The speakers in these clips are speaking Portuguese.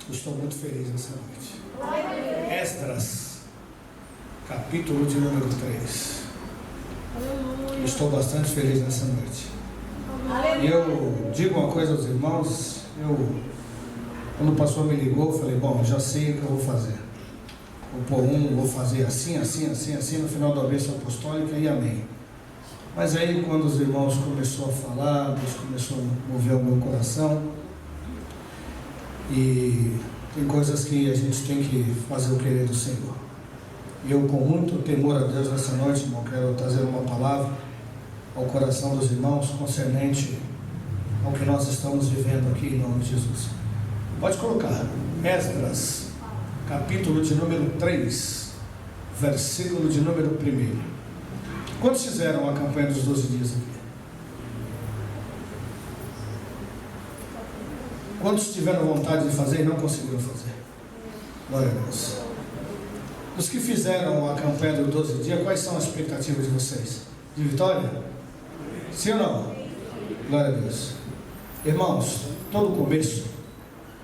Estou muito feliz nessa noite. Esdras, capítulo de número 3. Estou bastante feliz nessa noite. E eu digo uma coisa aos irmãos, quando o pastor me ligou, eu falei, bom, já sei o que eu vou fazer. Vou fazer assim, no final da bênção apostólica e amém. Mas aí quando os irmãos começaram a falar, Deus começou a mover o meu coração. E tem coisas que a gente tem que fazer o querer do Senhor. E eu, com muito temor a Deus nessa noite, irmão, quero trazer uma palavra ao coração dos irmãos concernente ao que nós estamos vivendo aqui em nome de Jesus. Pode colocar Esdras, capítulo de número 3, versículo de número 1. Quantos fizeram a campanha dos 12 dias aqui? Quantos tiveram vontade de fazer e não conseguiram fazer? Glória a Deus. Os que fizeram a campanha dos 12 dias, quais são as expectativas de vocês? De vitória? Sim ou não? Glória a Deus. Irmãos, todo começo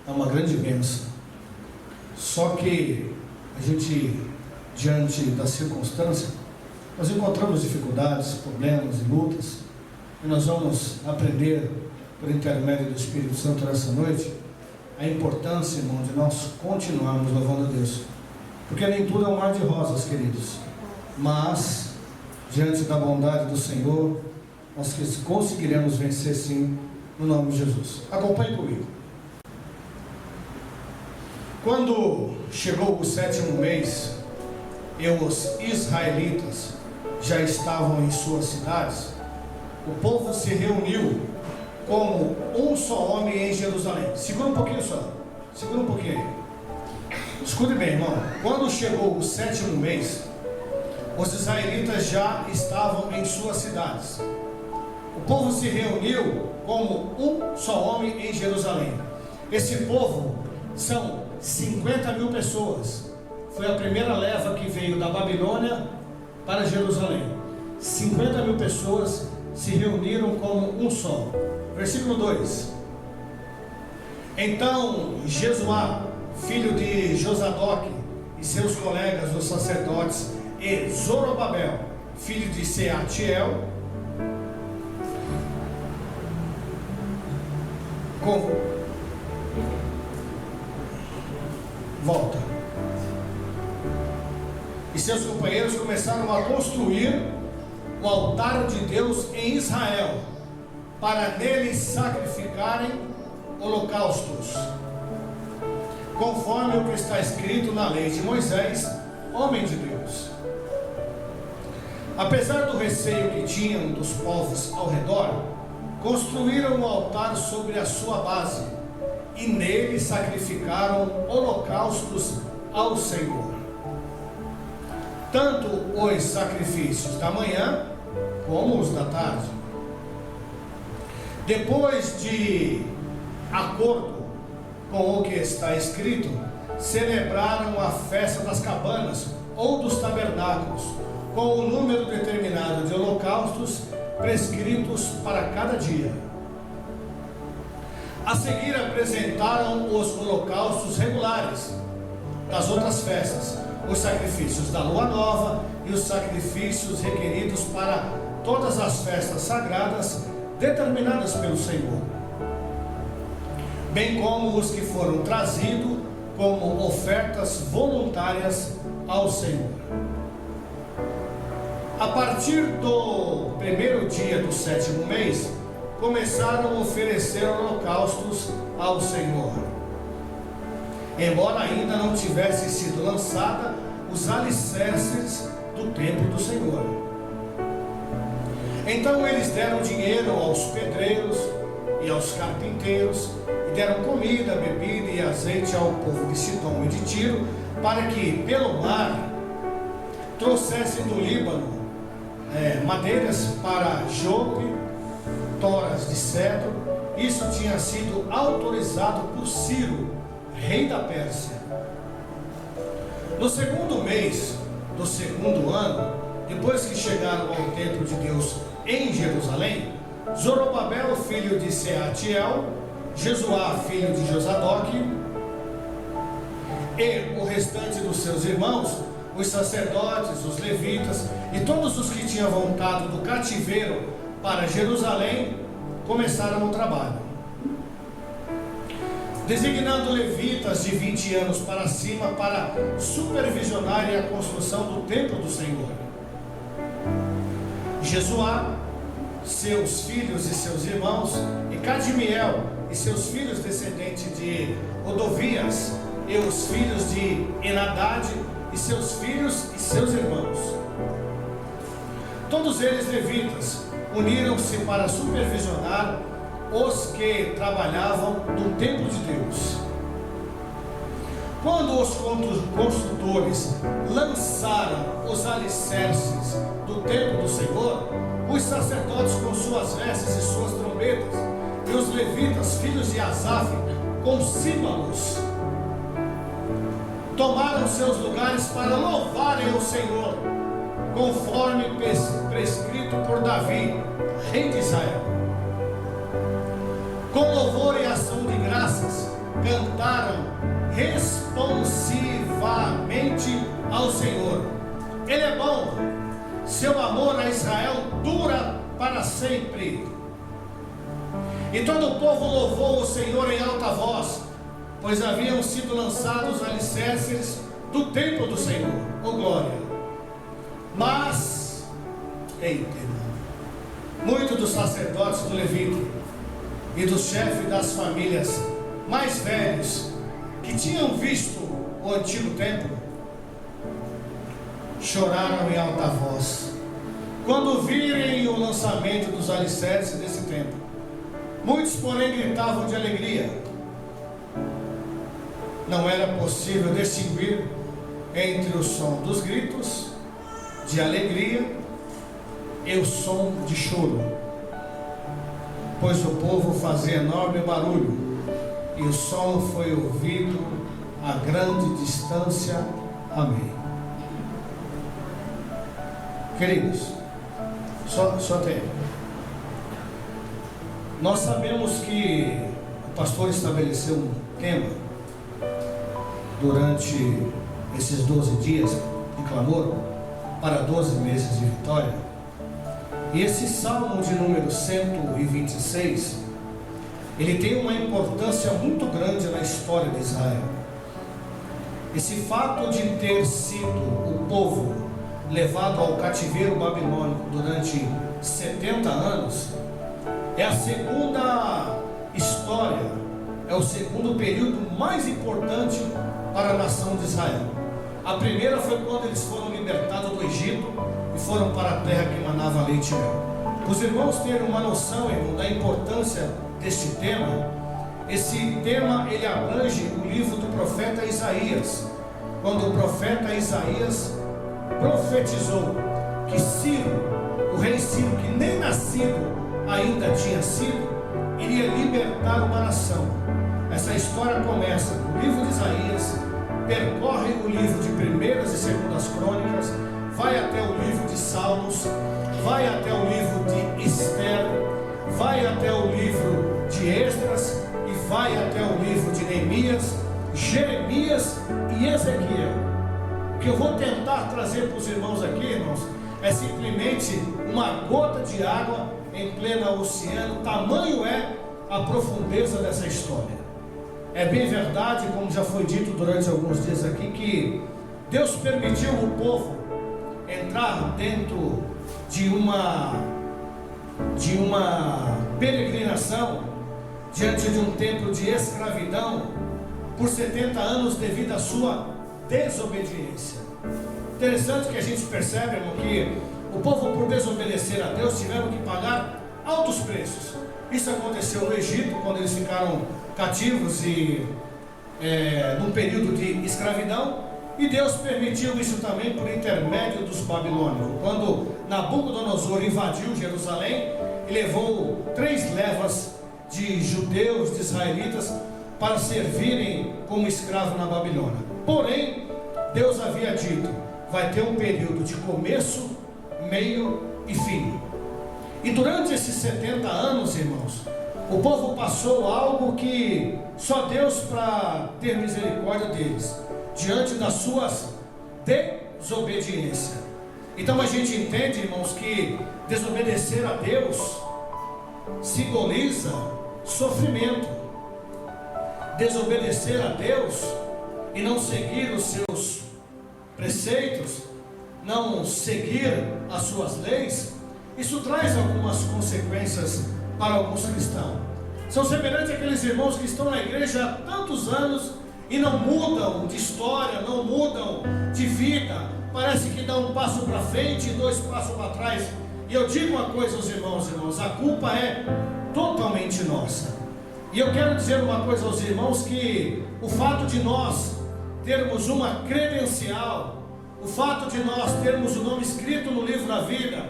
é uma grande bênção. Só que a gente, diante da circunstância, nós encontramos dificuldades, problemas e lutas. E nós vamos aprender, por intermédio do Espírito Santo nessa noite, a importância, irmão, de nós continuarmos louvando a Deus. Porque nem tudo é um mar de rosas, queridos. Mas, diante da bondade do Senhor, nós conseguiremos vencer sim, no nome de Jesus. Acompanhe comigo. Quando chegou o 7º mês, e os israelitas já estavam em suas cidades, o povo se reuniu como um só homem em Jerusalém. Segura um pouquinho só. Segura um pouquinho aí. Escute bem, irmão. Quando chegou o 7º mês, os israelitas já estavam em suas cidades. O povo se reuniu como um só homem em Jerusalém. Esse povo são 50.000 pessoas. Foi a primeira leva que veio da Babilônia para Jerusalém. 50.000 pessoas se reuniram como um só. Versículo 2. Então Jesuá, filho de Josadoque, e seus colegas os sacerdotes, e Zorobabel, filho de Seatiel, e seus companheiros começaram a construir o altar de Deus em Israel, para nele sacrificarem holocaustos, conforme o que está escrito na lei de Moisés, homem de Deus. Apesar do receio que tinham dos povos ao redor, construíram o altar sobre a sua base, e nele sacrificaram holocaustos ao Senhor, tanto os sacrifícios da manhã como os da tarde. Depois de acordo com o que está escrito, celebraram a festa das cabanas ou dos tabernáculos, com o número determinado de holocaustos prescritos para cada dia. A seguir apresentaram os holocaustos regulares das outras festas, os sacrifícios da lua nova e os sacrifícios requeridos para todas as festas sagradas determinadas pelo Senhor, bem como os que foram trazidos como ofertas voluntárias ao Senhor. A partir do 1º dia do 7º mês, começaram a oferecer holocaustos ao Senhor, embora ainda não tivessem sido lançados os alicerces do templo do Senhor. Então eles deram dinheiro aos pedreiros e aos carpinteiros, e deram comida, bebida e azeite ao povo de Sidom e de Tiro, para que pelo mar trouxessem do Líbano madeiras para jope, toras de cedro. Isso tinha sido autorizado por Ciro, rei da Pérsia. No 2º mês do 2º ano, depois que chegaram ao templo de Deus em Jerusalém, Zorobabel, filho de Seatiel, Jesuá, filho de Josadoque, e o restante dos seus irmãos, os sacerdotes, os levitas e todos os que tinham voltado do cativeiro para Jerusalém, começaram o trabalho, designando levitas de 20 anos para cima para supervisionarem a construção do templo do Senhor. Jesuá, seus filhos e seus irmãos, e Cadmiel e seus filhos descendentes de Odovias, e os filhos de Enadad e seus filhos e seus irmãos. Todos eles levitas uniram-se para supervisionar os que trabalhavam no templo de Deus. Quando os construtores lançaram os alicerces do templo do Senhor, os sacerdotes com suas vestes e suas trombetas, e os levitas, filhos de Asaf, com símbolos, tomaram seus lugares para louvarem o Senhor, conforme prescrito por Davi, rei de Israel. Com louvor e ação de graças, cantaram responsivamente ao Senhor. Ele é bom, seu amor a Israel dura para sempre. E todo o povo louvou o Senhor em alta voz, pois haviam sido lançados os alicerces do templo do Senhor. Oh glória! Mas, muitos dos sacerdotes do Levita e dos chefes das famílias mais velhos, que tinham visto o antigo templo, choraram em alta voz quando virem o lançamento dos alicerces desse templo. Muitos, porém, gritavam de alegria. Não era possível distinguir entre o som dos gritos de alegria e o som de choro, pois o povo fazia enorme barulho, e o som foi ouvido a grande distância. Amém. Queridos, só tem. Nós sabemos que o pastor estabeleceu um tema durante esses 12 dias de clamor para 12 meses de vitória. E esse salmo de número 126, ele tem uma importância muito grande na história de Israel. Esse fato de ter sido o povo levado ao cativeiro babilônico durante 70 anos, é a segunda história, é o segundo período mais importante para a nação de Israel. A primeira foi quando eles foram libertados do Egito e foram para a terra que manava leite e mel. Para os irmãos terem uma noção, irmão, da importância deste tema, esse tema ele abrange o livro do profeta Isaías, quando o profeta Isaías profetizou que Ciro, o rei Ciro, que nem nascido ainda tinha sido, iria libertar uma nação. Essa história começa no livro de Isaías, percorre o livro de 1ª e 2ª Crônicas, vai até o livro de Salmos, vai até o livro de Esther, vai até o livro de Esdras e vai até o livro de Neemias, Jeremias e Ezequiel. O que eu vou tentar trazer para os irmãos aqui, irmãos, é simplesmente uma gota de água em pleno oceano. Tamanho é a profundeza dessa história. É bem verdade, como já foi dito durante alguns dias aqui, que Deus permitiu o povo entrar dentro de uma peregrinação diante de um tempo de escravidão por 70 anos devido à sua desobediência. Interessante que a gente percebe, irmão, que o povo, por desobedecer a Deus, tiveram que pagar altos preços. Isso aconteceu no Egito, quando eles ficaram cativos e num período de escravidão, e Deus permitiu isso também por intermédio dos babilônicos, quando Nabucodonosor invadiu Jerusalém e levou 3 levas de judeus, de israelitas, para servirem como escravos na Babilônia. Porém, Deus havia dito: vai ter um período de começo, meio e fim. E durante esses 70 anos, irmãos, o povo passou algo que só Deus para ter misericórdia deles, diante das suas desobediências. Então a gente entende, irmãos, que desobedecer a Deus simboliza sofrimento. Desobedecer a Deus e não seguir os seus preceitos, não seguir as suas leis, isso traz algumas consequências para alguns cristãos. São semelhantes àqueles irmãos que estão na igreja há tantos anos e não mudam de história, não mudam de vida. Parece que dão um passo para frente e 2 passos para trás. E eu digo uma coisa aos irmãos, a culpa é totalmente nossa. E eu quero dizer uma coisa aos irmãos, que o fato de nós termos uma credencial, o fato de nós termos o nome escrito no livro da vida,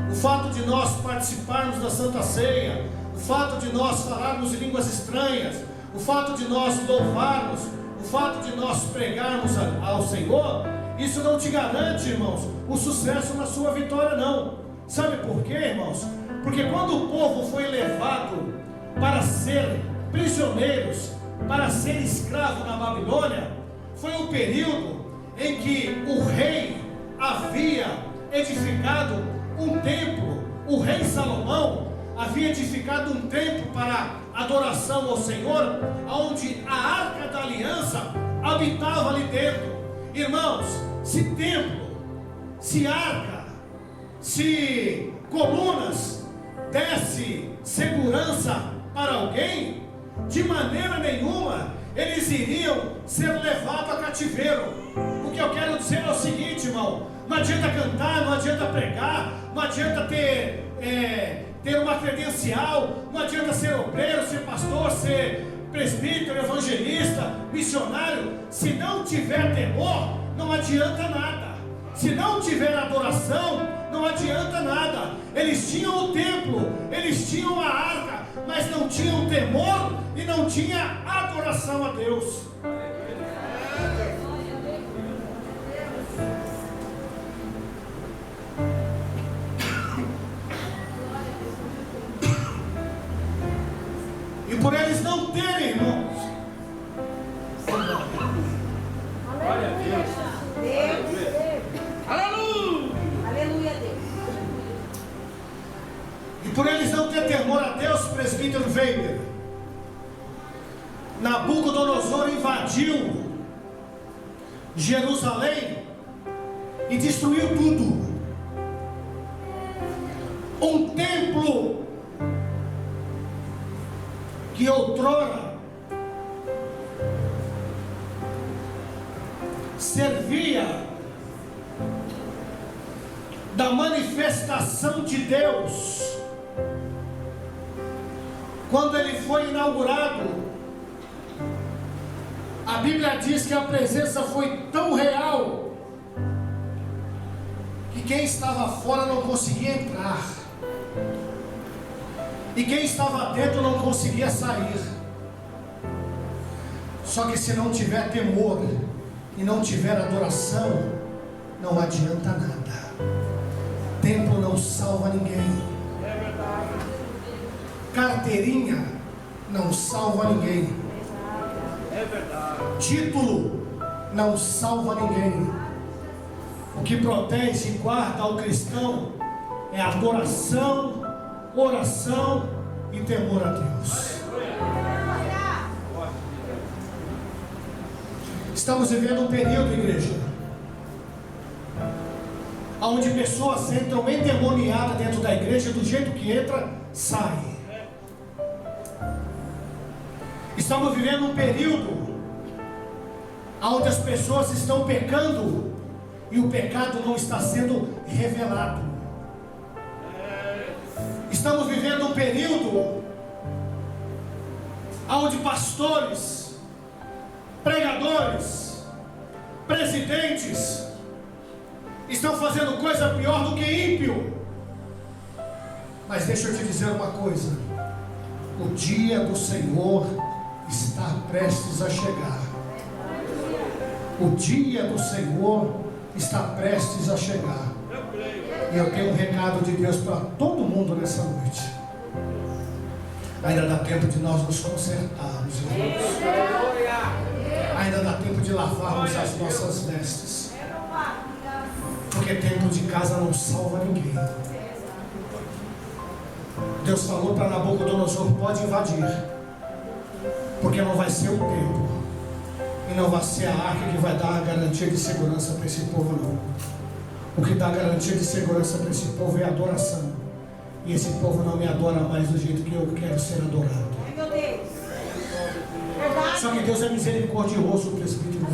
o fato de nós participarmos da Santa Ceia, o fato de nós falarmos em línguas estranhas, o fato de nós louvarmos, o fato de nós pregarmos ao Senhor, isso não te garante, irmãos, o sucesso na sua vitória, não. Sabe por quê, irmãos? Porque quando o povo foi levado para ser prisioneiros, para ser escravo na Babilônia, foi um período em que o rei havia edificado um templo. O rei Salomão havia edificado um templo para adoração ao Senhor, onde a arca da aliança habitava ali dentro. Irmãos, se templo, se arca, se colunas desse segurança para alguém, de maneira nenhuma eles iriam ser levados a cativeiro. O que eu quero dizer é o seguinte, irmão: não adianta cantar, não adianta pregar, não adianta ter uma credencial, não adianta ser obreiro, ser pastor, ser presbítero, evangelista, missionário. Se não tiver temor, não adianta nada. Se não tiver adoração, não adianta nada. Eles tinham o templo, eles tinham a arca, mas não tinham temor e não tinha adoração a Deus. E por eles não terem, irmãos, Glória a Deus. Aleluia. Aleluia, Deus. E por eles não ter temor a Deus, presbítero Weber, Nabucodonosor invadiu Jerusalém e destruiu tudo. Um templo que outrora servia da manifestação de Deus, quando ele foi inaugurado, a Bíblia diz que a presença foi tão real que quem estava fora não conseguia entrar, e quem estava dentro não conseguia sair. Só que se não tiver temor e não tiver adoração, não adianta nada. Templo não salva ninguém. Carteirinha não salva ninguém. Título não salva ninguém. O que protege e guarda o cristão é adoração, oração e temor a Deus. Estamos vivendo um período, igreja, onde pessoas entram endemoniadas dentro da igreja, do jeito que entra, sai. Estamos vivendo um período onde as pessoas estão pecando e o pecado não está sendo revelado. Estamos vivendo um período onde pastores, pregadores, presidentes estão fazendo coisa pior do que ímpio. Mas deixa eu te dizer uma coisa: o dia do Senhor está prestes a chegar. O dia do Senhor está prestes a chegar. E eu tenho um recado de Deus para todo mundo nessa noite. Ainda dá tempo de nós nos consertarmos, irmãos. Ainda dá tempo de lavarmos as nossas vestes. Porque tempo de casa não salva ninguém. Deus falou para Nabucodonosor: pode invadir, porque não vai ser o tempo, e não vai ser a arca que vai dar a garantia de segurança para esse povo, não. O que dá garantia de segurança para esse povo é a adoração. E esse povo não me adora mais do jeito que eu quero ser adorado. Meu Deus. Só que Deus é misericordioso, presbítero.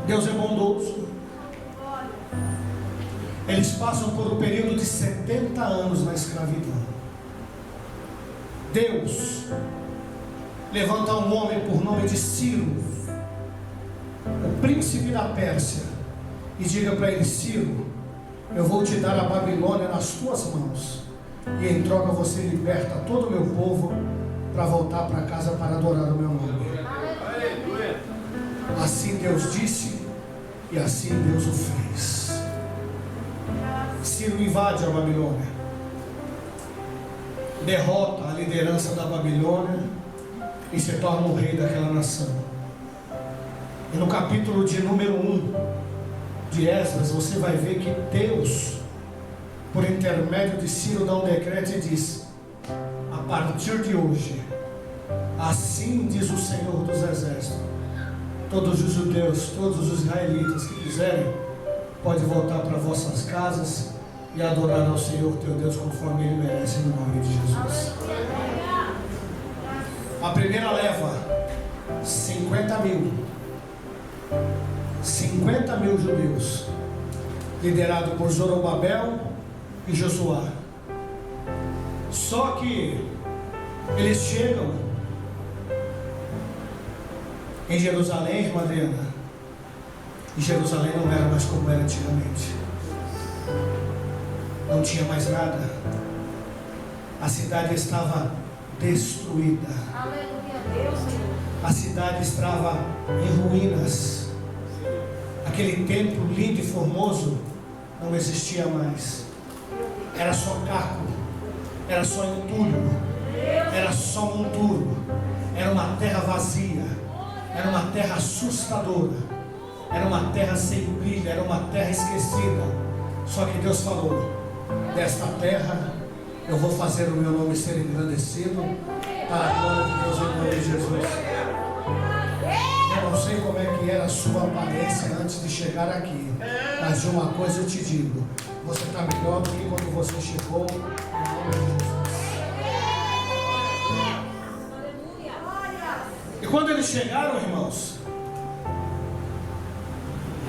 Deus é bondoso. Eles passam por um período de 70 anos na escravidão. Deus levanta um homem por nome de Ciro, o príncipe da Pérsia, e diga para ele: Ciro, eu vou te dar a Babilônia nas tuas mãos, e em troca você liberta todo o meu povo para voltar para casa para adorar o meu nome. Assim Deus disse, e assim Deus o fez. Ciro invade a Babilônia, derrota a liderança da Babilônia e se torna o rei daquela nação. E no capítulo de número 1 de Esdras, você vai ver que Deus, por intermédio de Ciro, dá um decreto e diz: a partir de hoje, assim diz o Senhor dos Exércitos, todos os judeus, todos os israelitas que quiserem, pode voltar para vossas casas e adorar ao Senhor teu Deus conforme Ele merece, no nome de Jesus. A primeira leva, 50 mil judeus, liderado por Zorobabel e Josué. Só que eles chegam em Jerusalém, irmã Adriana, e Jerusalém não era mais como era antigamente. Não tinha mais nada. A cidade estava destruída. Aleluia, Deus. A cidade estava em ruínas. Aquele templo lindo e formoso não existia mais. Era só caco, era só entulho, era só monturo. Era uma terra vazia, era uma terra assustadora, era uma terra sem brilho, era uma terra esquecida. Só que Deus falou: desta terra eu vou fazer o meu nome ser engrandecido para a glória de Deus, em nome de Jesus. Eu não sei como é que era a sua aparência antes de chegar aqui, mas de uma coisa eu te digo: você está melhor do que quando você chegou, em nome de Jesus. E quando eles chegaram, irmãos,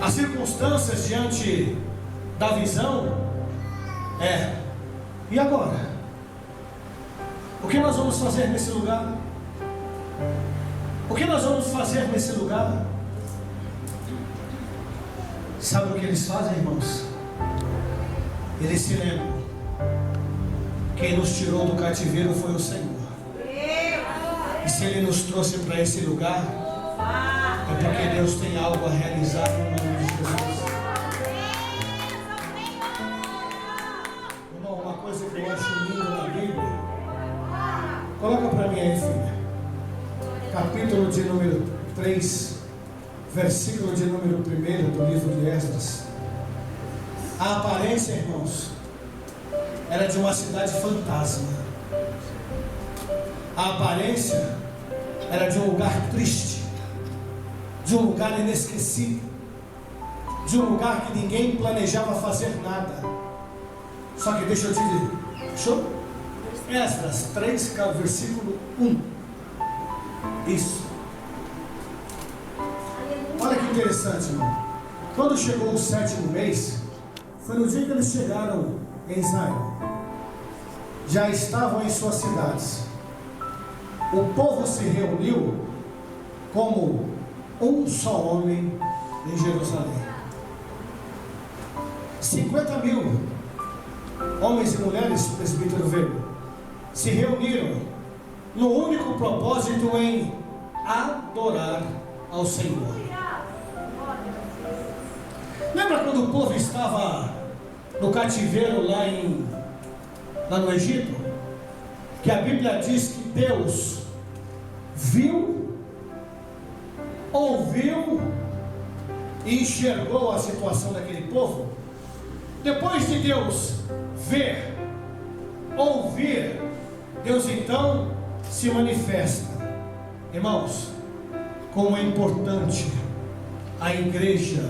as circunstâncias diante da visão e agora? O que nós vamos fazer nesse lugar? O que nós vamos fazer nesse lugar? Sabe o que eles fazem, irmãos? Eles se lembram: quem nos tirou do cativeiro foi o Senhor. E se Ele nos trouxe para esse lugar, é porque Deus tem algo a realizar no nome de Jesus. Irmão, uma coisa que eu acho linda na Bíblia, coloca para mim aí, filha. Capítulo de número 3, versículo de número 1 do livro de Esdras. A aparência, irmãos, era de uma cidade fantasma. A aparência era de um lugar triste, de um lugar inesquecível, de um lugar que ninguém planejava fazer nada. Só que deixa eu te dizer, show? Esdras 3, versículo 1. Isso. Olha que interessante, irmão. Quando chegou o 7º mês, foi no dia que eles chegaram em Israel. Já estavam em suas cidades. O povo se reuniu como um só homem em Jerusalém. 50 mil homens e mulheres, presbítero Velho, se reuniram no único propósito em adorar ao Senhor. Lembra quando o povo estava no cativeiro lá no Egito? que a Bíblia diz que Deus viu, ouviu e enxergou a situação daquele povo. Depois de Deus ver, ouvir, Deus então se manifesta. Irmãos, como é importante a igreja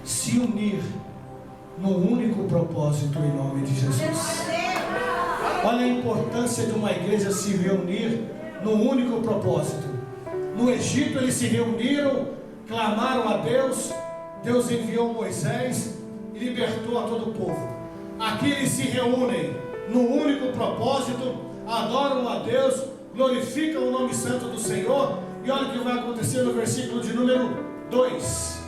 se unir num único propósito em nome de Jesus. Olha a importância de uma igreja se reunir num único propósito. No Egito eles se reuniram, clamaram a Deus, Deus enviou Moisés e libertou a todo o povo. Aqui eles se reúnem num único propósito, adoram a Deus, glorificam o nome santo do Senhor. E olha o que vai acontecer no versículo de número 2.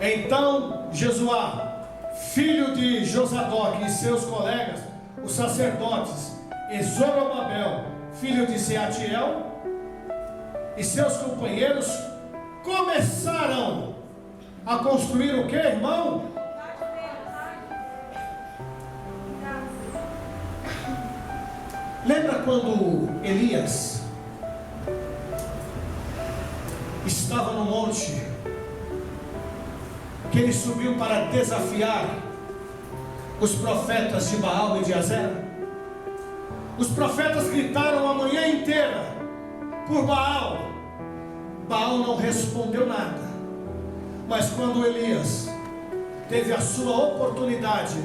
Então Jesuá, filho de Josadoque, e seus colegas, os sacerdotes, e Zorobabel, filho de Seatiel, e seus companheiros, começaram a construir o que, irmão? Lembra quando Elias estava no monte, que ele subiu para desafiar os profetas de Baal e de Azera? Os profetas gritaram a manhã inteira por Baal. Baal não respondeu nada. Mas quando Elias teve a sua oportunidade,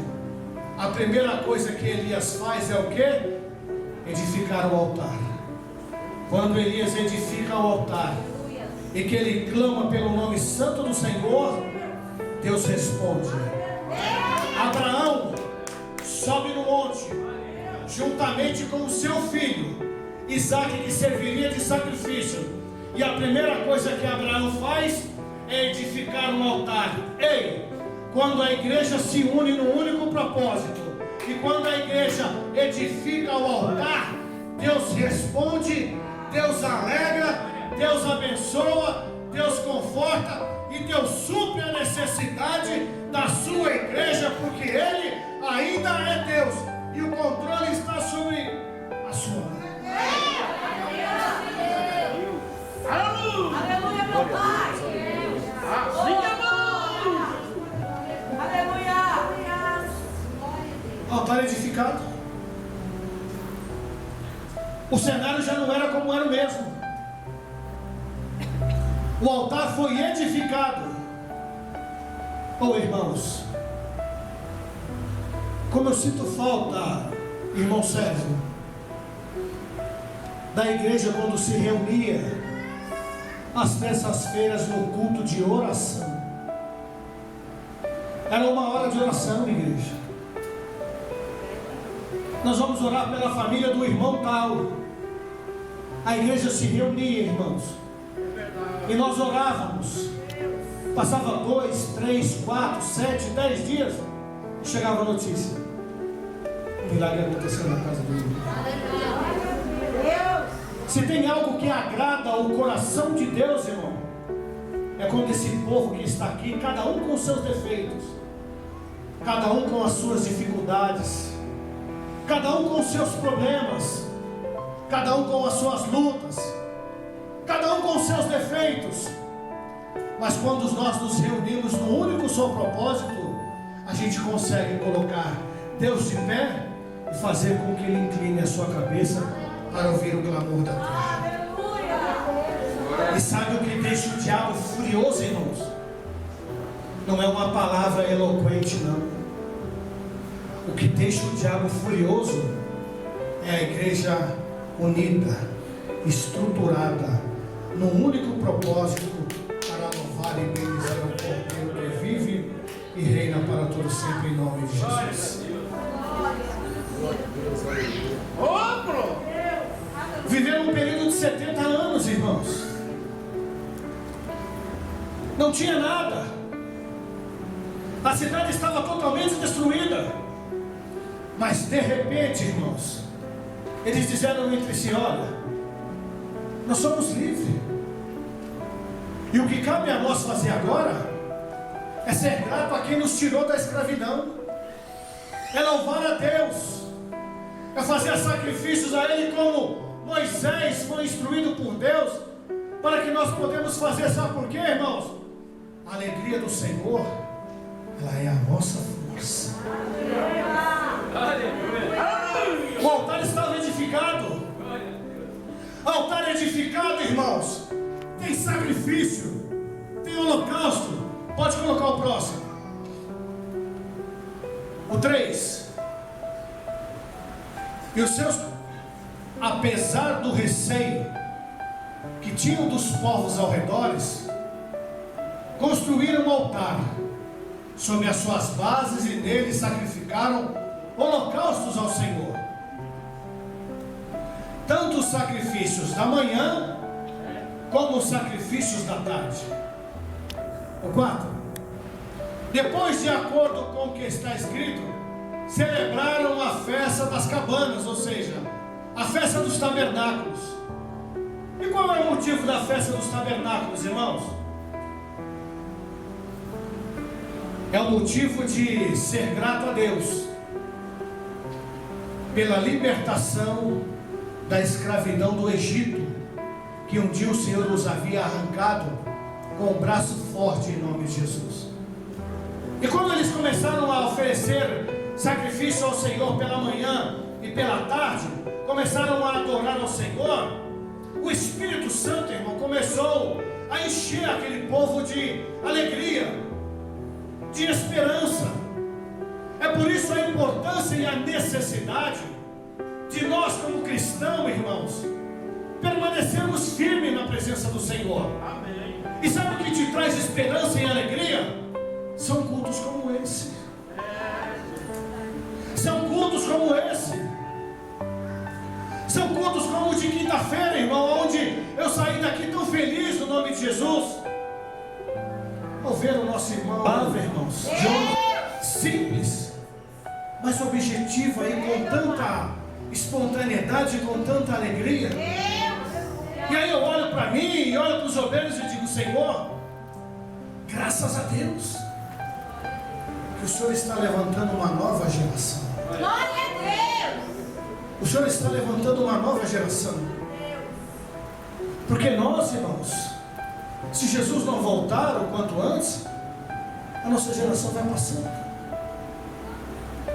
a primeira coisa que Elias faz é o quê? Edificar o altar. Quando Elias edifica o altar e que ele clama pelo nome santo do Senhor, Deus responde. Abraão sobe no monte, juntamente com o seu filho Isaque, que serviria de sacrifício. E a primeira coisa que Abraão faz é edificar um altar. Ei, quando a igreja se une num único propósito, e quando a igreja edifica o altar, Deus responde, Deus alegra, Deus abençoa, Deus conforta e Deus supre a necessidade da sua igreja, porque Ele ainda é Deus e o controle está sobre a sua mão. Aleluia, meu Pai. Aleluia. Altar edificado. O cenário já não era como era o mesmo. O altar foi edificado. Oh, irmãos, como eu sinto falta, irmão Sérgio, da igreja quando se reunia às terças-feiras no culto de oração. Era uma hora de oração, igreja. Nós vamos orar pela família do irmão tal. A igreja se reunia, irmãos, e nós orávamos. Passava 2, 3, 4, 7, 10 dias e chegava a notícia: o milagre aconteceu na casa do irmão. Se tem algo que agrada o coração de Deus, irmão, é quando esse povo que está aqui, cada um com seus defeitos, cada um com as suas dificuldades, cada um com os seus problemas, cada um com as suas lutas, cada um com os seus defeitos, mas quando nós nos reunimos no único só propósito, a gente consegue colocar Deus de pé e fazer com que Ele incline a sua cabeça para ouvir o clamor da terra. E sabe o que deixa o diabo furioso, irmãos? Não é uma palavra eloquente, não. O que deixa o diabo furioso é a igreja unida, estruturada, num único propósito, para louvar e bendizer o Cordeiro que vive e reina para todo sempre, em nome de Jesus. Viveram um período de 70 anos, irmãos. Não tinha nada. A cidade estava totalmente destruída. Mas de repente, irmãos, eles disseram entre si: olha, nós somos livres. E o que cabe a nós fazer agora é ser grato a quem nos tirou da escravidão, é louvar a Deus, é fazer sacrifícios a Ele como Moisés foi instruído por Deus, para que nós podemos fazer, sabe por quê, irmãos? A alegria do Senhor, ela é a nossa força. O altar estava edificado. Altar edificado, irmãos, tem sacrifício, tem holocausto. Pode colocar o próximo. O 3. E os seus, apesar do receio que tinham dos povos ao redor, construíram um altar sobre as suas bases e nele sacrificaram holocaustos ao Senhor. Tanto os sacrifícios da manhã como os sacrifícios da tarde. O 4. Depois, de acordo com o que está escrito, celebraram a festa das cabanas, ou seja, a festa dos tabernáculos. E qual é o motivo da festa dos tabernáculos, irmãos? É o motivo de ser grato a Deus pela libertação da escravidão do Egito, que um dia o Senhor nos havia arrancado com um braço forte em nome de Jesus. E quando eles começaram a oferecer sacrifício ao Senhor pela manhã e pela tarde, começaram a adorar ao Senhor, o Espírito Santo, irmão, começou a encher aquele povo de alegria, de esperança. É por isso a importância e a necessidade de nós, como cristãos, irmãos, permanecermos firmes na presença do Senhor. Amém. E sabe o que te traz esperança e alegria? São cultos como esse. São cultos como esse. São cultos como o de quinta-feira, irmão, onde eu saí daqui tão feliz no nome de Jesus. Ao ver o nosso irmão, irmãos, de uma simples, mas objetiva e com tanta espontaneidade, com tanta alegria. E aí eu olho para mim e olho para os obreiros e digo: Senhor, graças a Deus que o Senhor está levantando uma nova geração. Glória a Deus! O Senhor está levantando uma nova geração. Porque nós, irmãos, se Jesus não voltar o quanto antes, a nossa geração vai passando.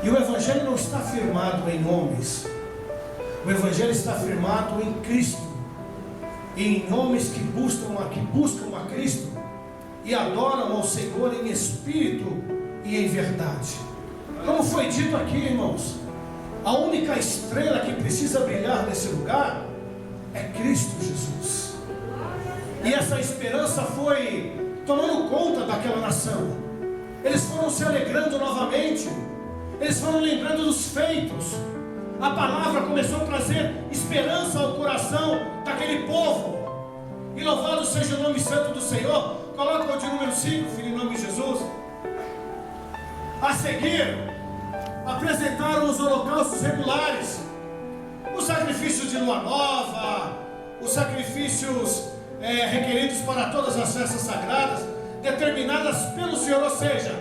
E o Evangelho não está firmado em homens. O Evangelho está firmado em Cristo. E em homens que buscam a Cristo e adoram ao Senhor em espírito e em verdade. Como foi dito aqui, irmãos, a única estrela que precisa brilhar nesse lugar é Cristo Jesus. E essa esperança foi tomando conta daquela nação. Eles foram se alegrando novamente. Eles foram lembrando dos feitos. A palavra começou a trazer esperança ao coração daquele povo. E louvado seja o nome santo do Senhor. Coloca o de número 5, filho, em nome de Jesus. A seguir, apresentaram os holocaustos regulares, os sacrifícios de lua nova, os sacrifícios requeridos para todas as festas sagradas, determinadas pelo Senhor, ou seja,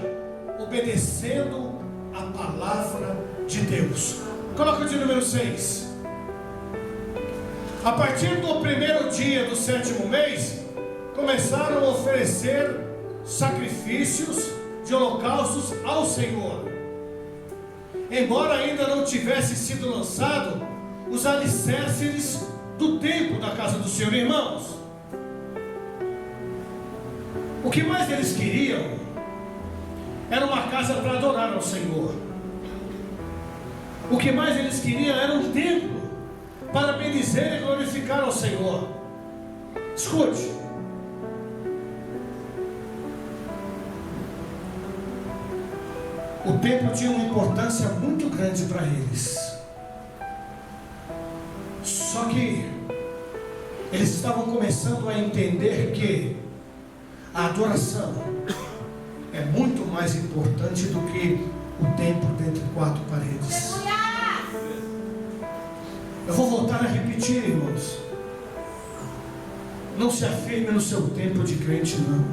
obedecendo a palavra de Deus. Coloca o de número 6. A partir do primeiro dia do 7º mês, começaram a oferecer sacrifícios de holocaustos ao Senhor. Embora ainda não tivesse sido lançado os alicerces do templo da casa do Senhor, irmãos, o que mais eles queriam era uma casa para adorar ao Senhor. O que mais eles queriam era um templo para bendizer e glorificar ao Senhor. Escute. O templo tinha uma importância muito grande para eles. Só que eles estavam começando a entender que a adoração é muito mais importante do que o templo dentro de 4 paredes. Eu vou voltar a repetir, irmãos. Não se afirme no seu tempo de crente, não.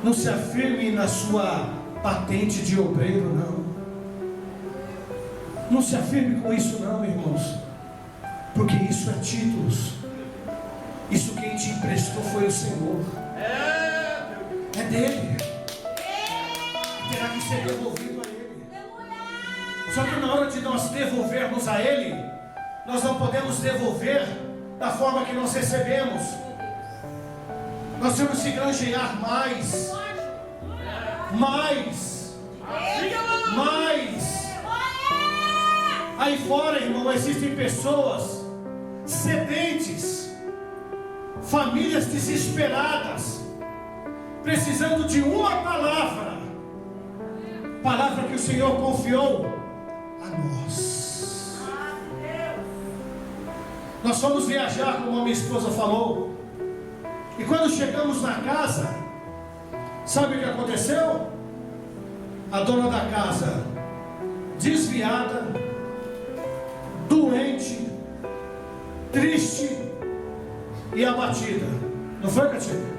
Não se afirme na sua patente de obreiro, não. Não se afirme com isso não, irmãos, porque isso é títulos. Isso quem te emprestou foi o Senhor. É dele. Terá que ser devolvido a Ele. Só que na hora de nós devolvermos a Ele, nós não podemos devolver da forma que nós recebemos. Nós temos que granjear mais. Aí fora, irmão, existem pessoas sedentes, famílias desesperadas, precisando de uma palavra que o Senhor confiou a nós. Nós fomos viajar, como a minha esposa falou, e quando chegamos na casa, sabe o que aconteceu? A dona da casa, desviada, doente, triste e abatida. Não foi, Catinha?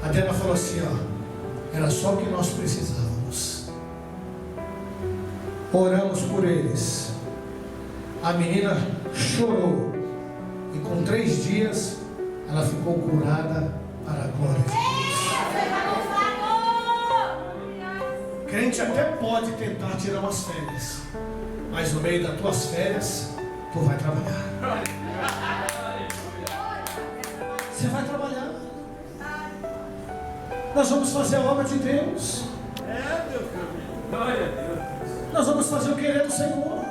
A Dena falou assim, ó, era só o que nós precisávamos. Oramos por eles. A menina chorou e com 3 dias ela ficou curada para a glória de Deus. Crente até pode tentar tirar umas férias, mas no meio das tuas férias tu vai trabalhar. Você vai trabalhar. Nós vamos fazer a obra de Deus. Nós vamos fazer o querer do Senhor.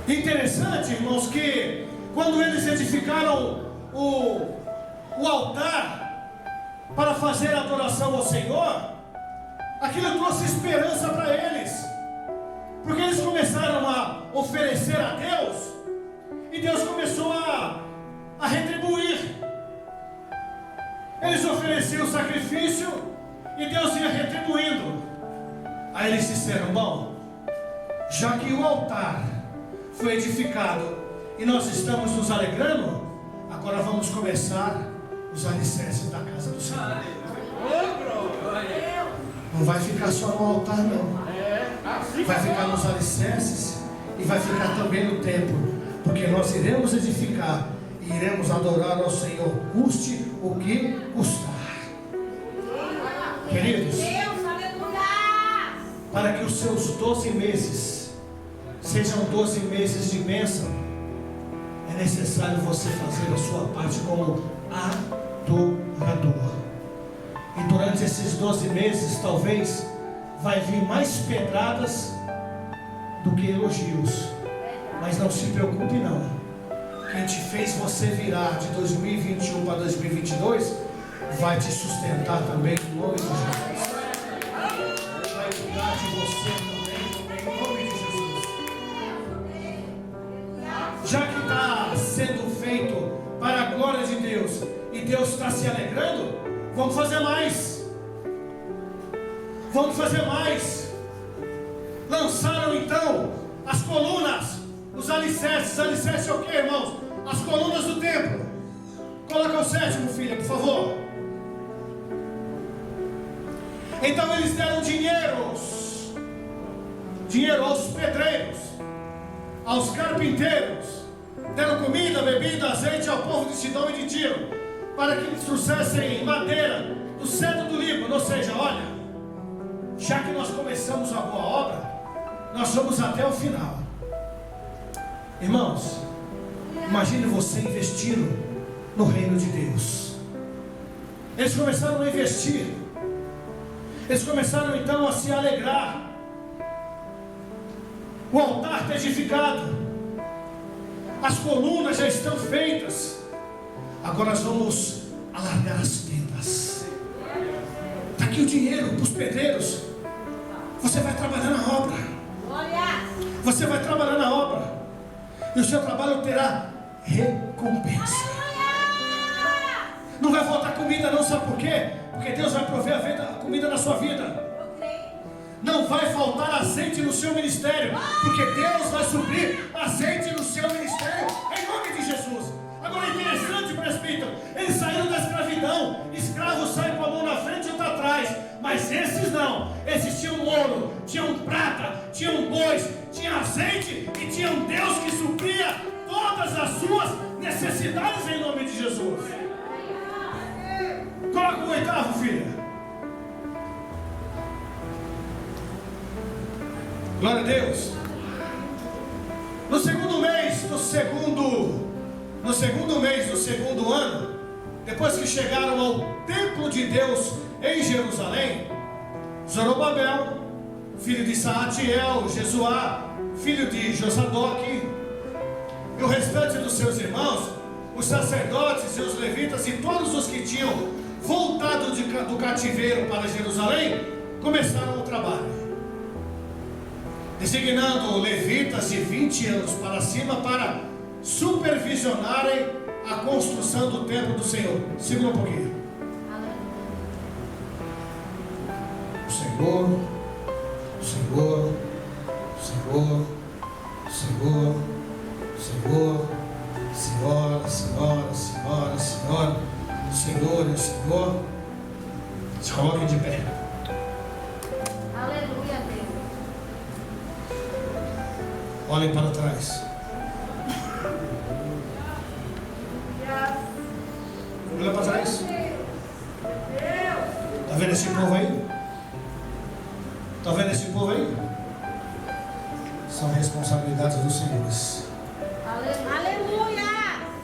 Interessante, irmãos, que quando eles edificaram o altar para fazer a adoração ao Senhor, aquilo trouxe esperança para eles, porque eles começaram a oferecer a Deus, e Deus começou a retribuir. Eles ofereciam o sacrifício e Deus ia retribuindo. Aí eles disseram, bom, já que o altar foi edificado e nós estamos nos alegrando, agora vamos começar os alicerces da casa do Senhor. Não vai ficar só no altar não, vai ficar nos alicerces e vai ficar também no templo, porque nós iremos edificar e iremos adorar ao Senhor, custe o que custar. Queridos, para que os seus 12 meses sejam 12 meses de bênção, é necessário você fazer a sua parte como adorador. E durante esses 12 meses, talvez, vai vir mais pedradas do que elogios. Mas não se preocupe não. Quem te fez você virar de 2021 para 2022, vai te sustentar também em nome de Jesus. Vai cuidar de você também em nome de Jesus. Já que está sendo feito para a glória de Deus e Deus está se alegrando, vamos fazer mais. Vamos fazer mais. Lançaram então as colunas, os alicerces. Alicerce é o que, irmãos? As colunas do templo. Coloca o 7º, filha, por favor. Então eles deram dinheiro aos pedreiros, aos carpinteiros, deram comida, bebida, azeite ao povo de Sidom e de Tiro, para que eles trouxessem madeira do cedro do Líbano. Ou seja, olha, já que nós começamos a boa obra, nós vamos até o final. Irmãos, imagine você investindo no reino de Deus. Eles começaram a investir. Eles começaram então a se alegrar. O altar está edificado, as colunas já estão feitas. Agora nós vamos alargar as tendas. Está aqui o dinheiro para os pedreiros. Você vai trabalhar na obra. Você vai trabalhar na obra, e o seu trabalho terá recompensa. Não vai faltar comida não, sabe por quê? Porque Deus vai prover a comida na sua vida. Não vai faltar azeite no seu ministério, porque Deus vai suprir azeite no seu ministério, em nome de Jesus. Agora é interessante, presbítero, eles saíram da escravidão. Escravos saem com a mão na frente e outra atrás, mas esses não. Esses tinham ouro, tinham prata, tinham bois, tinha azeite e tinha um Deus que supria todas as suas necessidades em nome de Jesus. Coloca o oitavo, filha. Glória a Deus. No segundo mês do segundo ano, depois que chegaram ao templo de Deus em Jerusalém, Zorobabel, filho de Saatiel, Jesuá, filho de Josadoque, e o restante dos seus irmãos, os sacerdotes e os levitas e todos os que tinham voltado do cativeiro para Jerusalém, começaram o trabalho, designando levitas de 20 anos para cima para supervisionarem a construção do templo do Senhor. Segura um pouquinho. Senhor, Senhor, Senhor, Senhor, Senhor, Senhora, Senhora, Senhora, Senhora, Senhor e Senhor. Se coloquem de pé. Aleluia, Deus. Olhem para trás. Olha para trás. Está vendo esse povo aí? Está vendo esse povo aí? São responsabilidades dos senhores. Aleluia.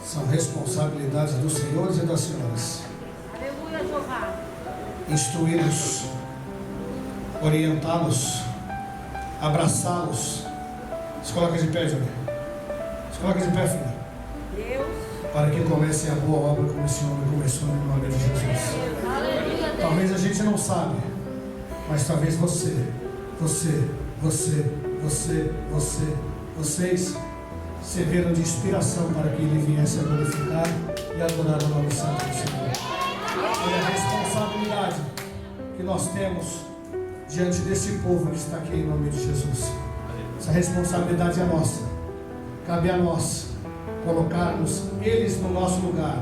São responsabilidades dos senhores e das senhoras. Aleluia, Jeová. Instruí-los, orientá-los, abraçá-los. Se coloca de pé, Júlia. Se coloca de pé, filha. Deus. Para que comece a boa obra como esse homem começou no nome de Jesus. Aleluia, Deus. Talvez a gente não sabe, mas talvez vocês serviram de inspiração para que ele viesse a glorificar e adorar o nome santo do Senhor. Olha a responsabilidade que nós temos diante desse povo que está aqui em nome de Jesus. Essa responsabilidade é nossa. Cabe a nós colocarmos eles no nosso lugar,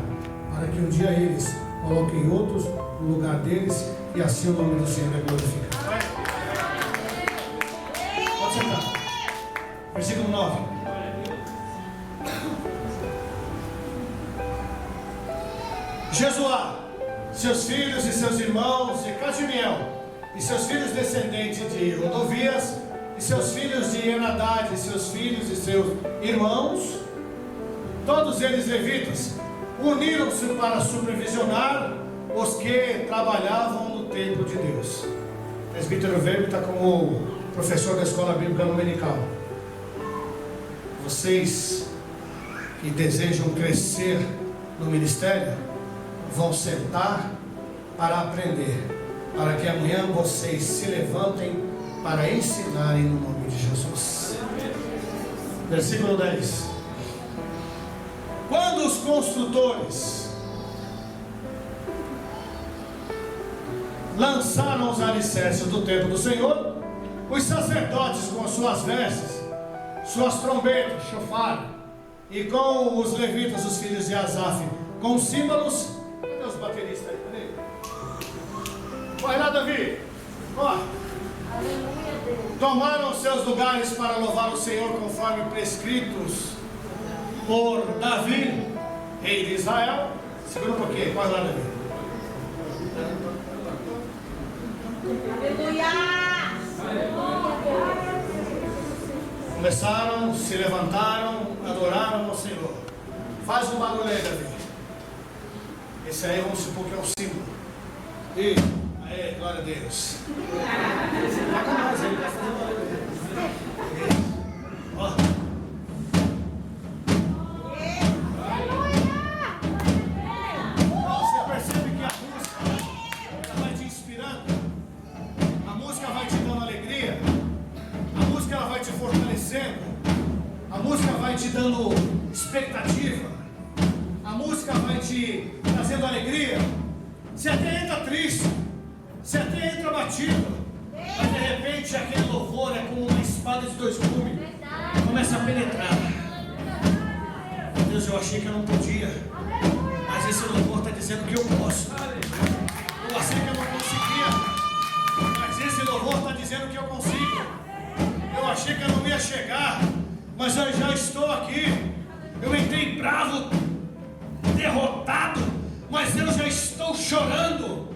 para que um dia eles coloquem outros no lugar deles e assim o nome do Senhor é glorificado. Pode sentar. Versículo 9. Jesuá, seus filhos e seus irmãos de Cadmiel, e seus filhos descendentes de Rodovias, e seus filhos de Enadad, e seus filhos e seus irmãos, todos eles levitas, uniram-se para supervisionar os que trabalhavam no templo de Deus. O presbítero Weber está como professor da escola bíblica dominical. Vocês que desejam crescer no ministério, vão sentar para aprender, para que amanhã vocês se levantem para ensinarem no nome de Jesus. Versículo 10. Quando os construtores lançaram os alicerces do templo do Senhor, os sacerdotes com suas vestes, suas trombetas, chofar, e com os levitas, os filhos de Asaf, com símbolos. Cadê os bateristas aí? Cadê? Vai lá, Davi. Corre. Aleluia, Deus. Tomaram seus lugares para louvar o Senhor conforme prescritos por Davi, rei de Israel. Segura um pouquinho, corre lá, Davi. Aleluia. Começaram, se levantaram, adoraram ao Senhor. Faz um barulho aí, Davi. Esse aí vamos supor que é um símbolo. E aí, glória a Deus. Vai com nós, ele vai fazer barulho. Ó. Você percebe que a música ela vai te inspirando, a música vai te dando alegria, a música ela vai te fortalecendo, a música vai te dando expectativa, a música vai te trazendo alegria. Você até entra triste, você até entra batido, mas de repente aquele louvor é como uma espada de dois gumes, começa a penetrar. Meu Deus, eu achei que eu não podia, mas esse louvor está dizendo que eu posso. Eu achei que eu não conseguia, mas esse louvor está dizendo que eu consigo. Eu achei que eu não ia chegar, mas eu já estou aqui. Eu entrei bravo, derrotado, mas eu já estou chorando.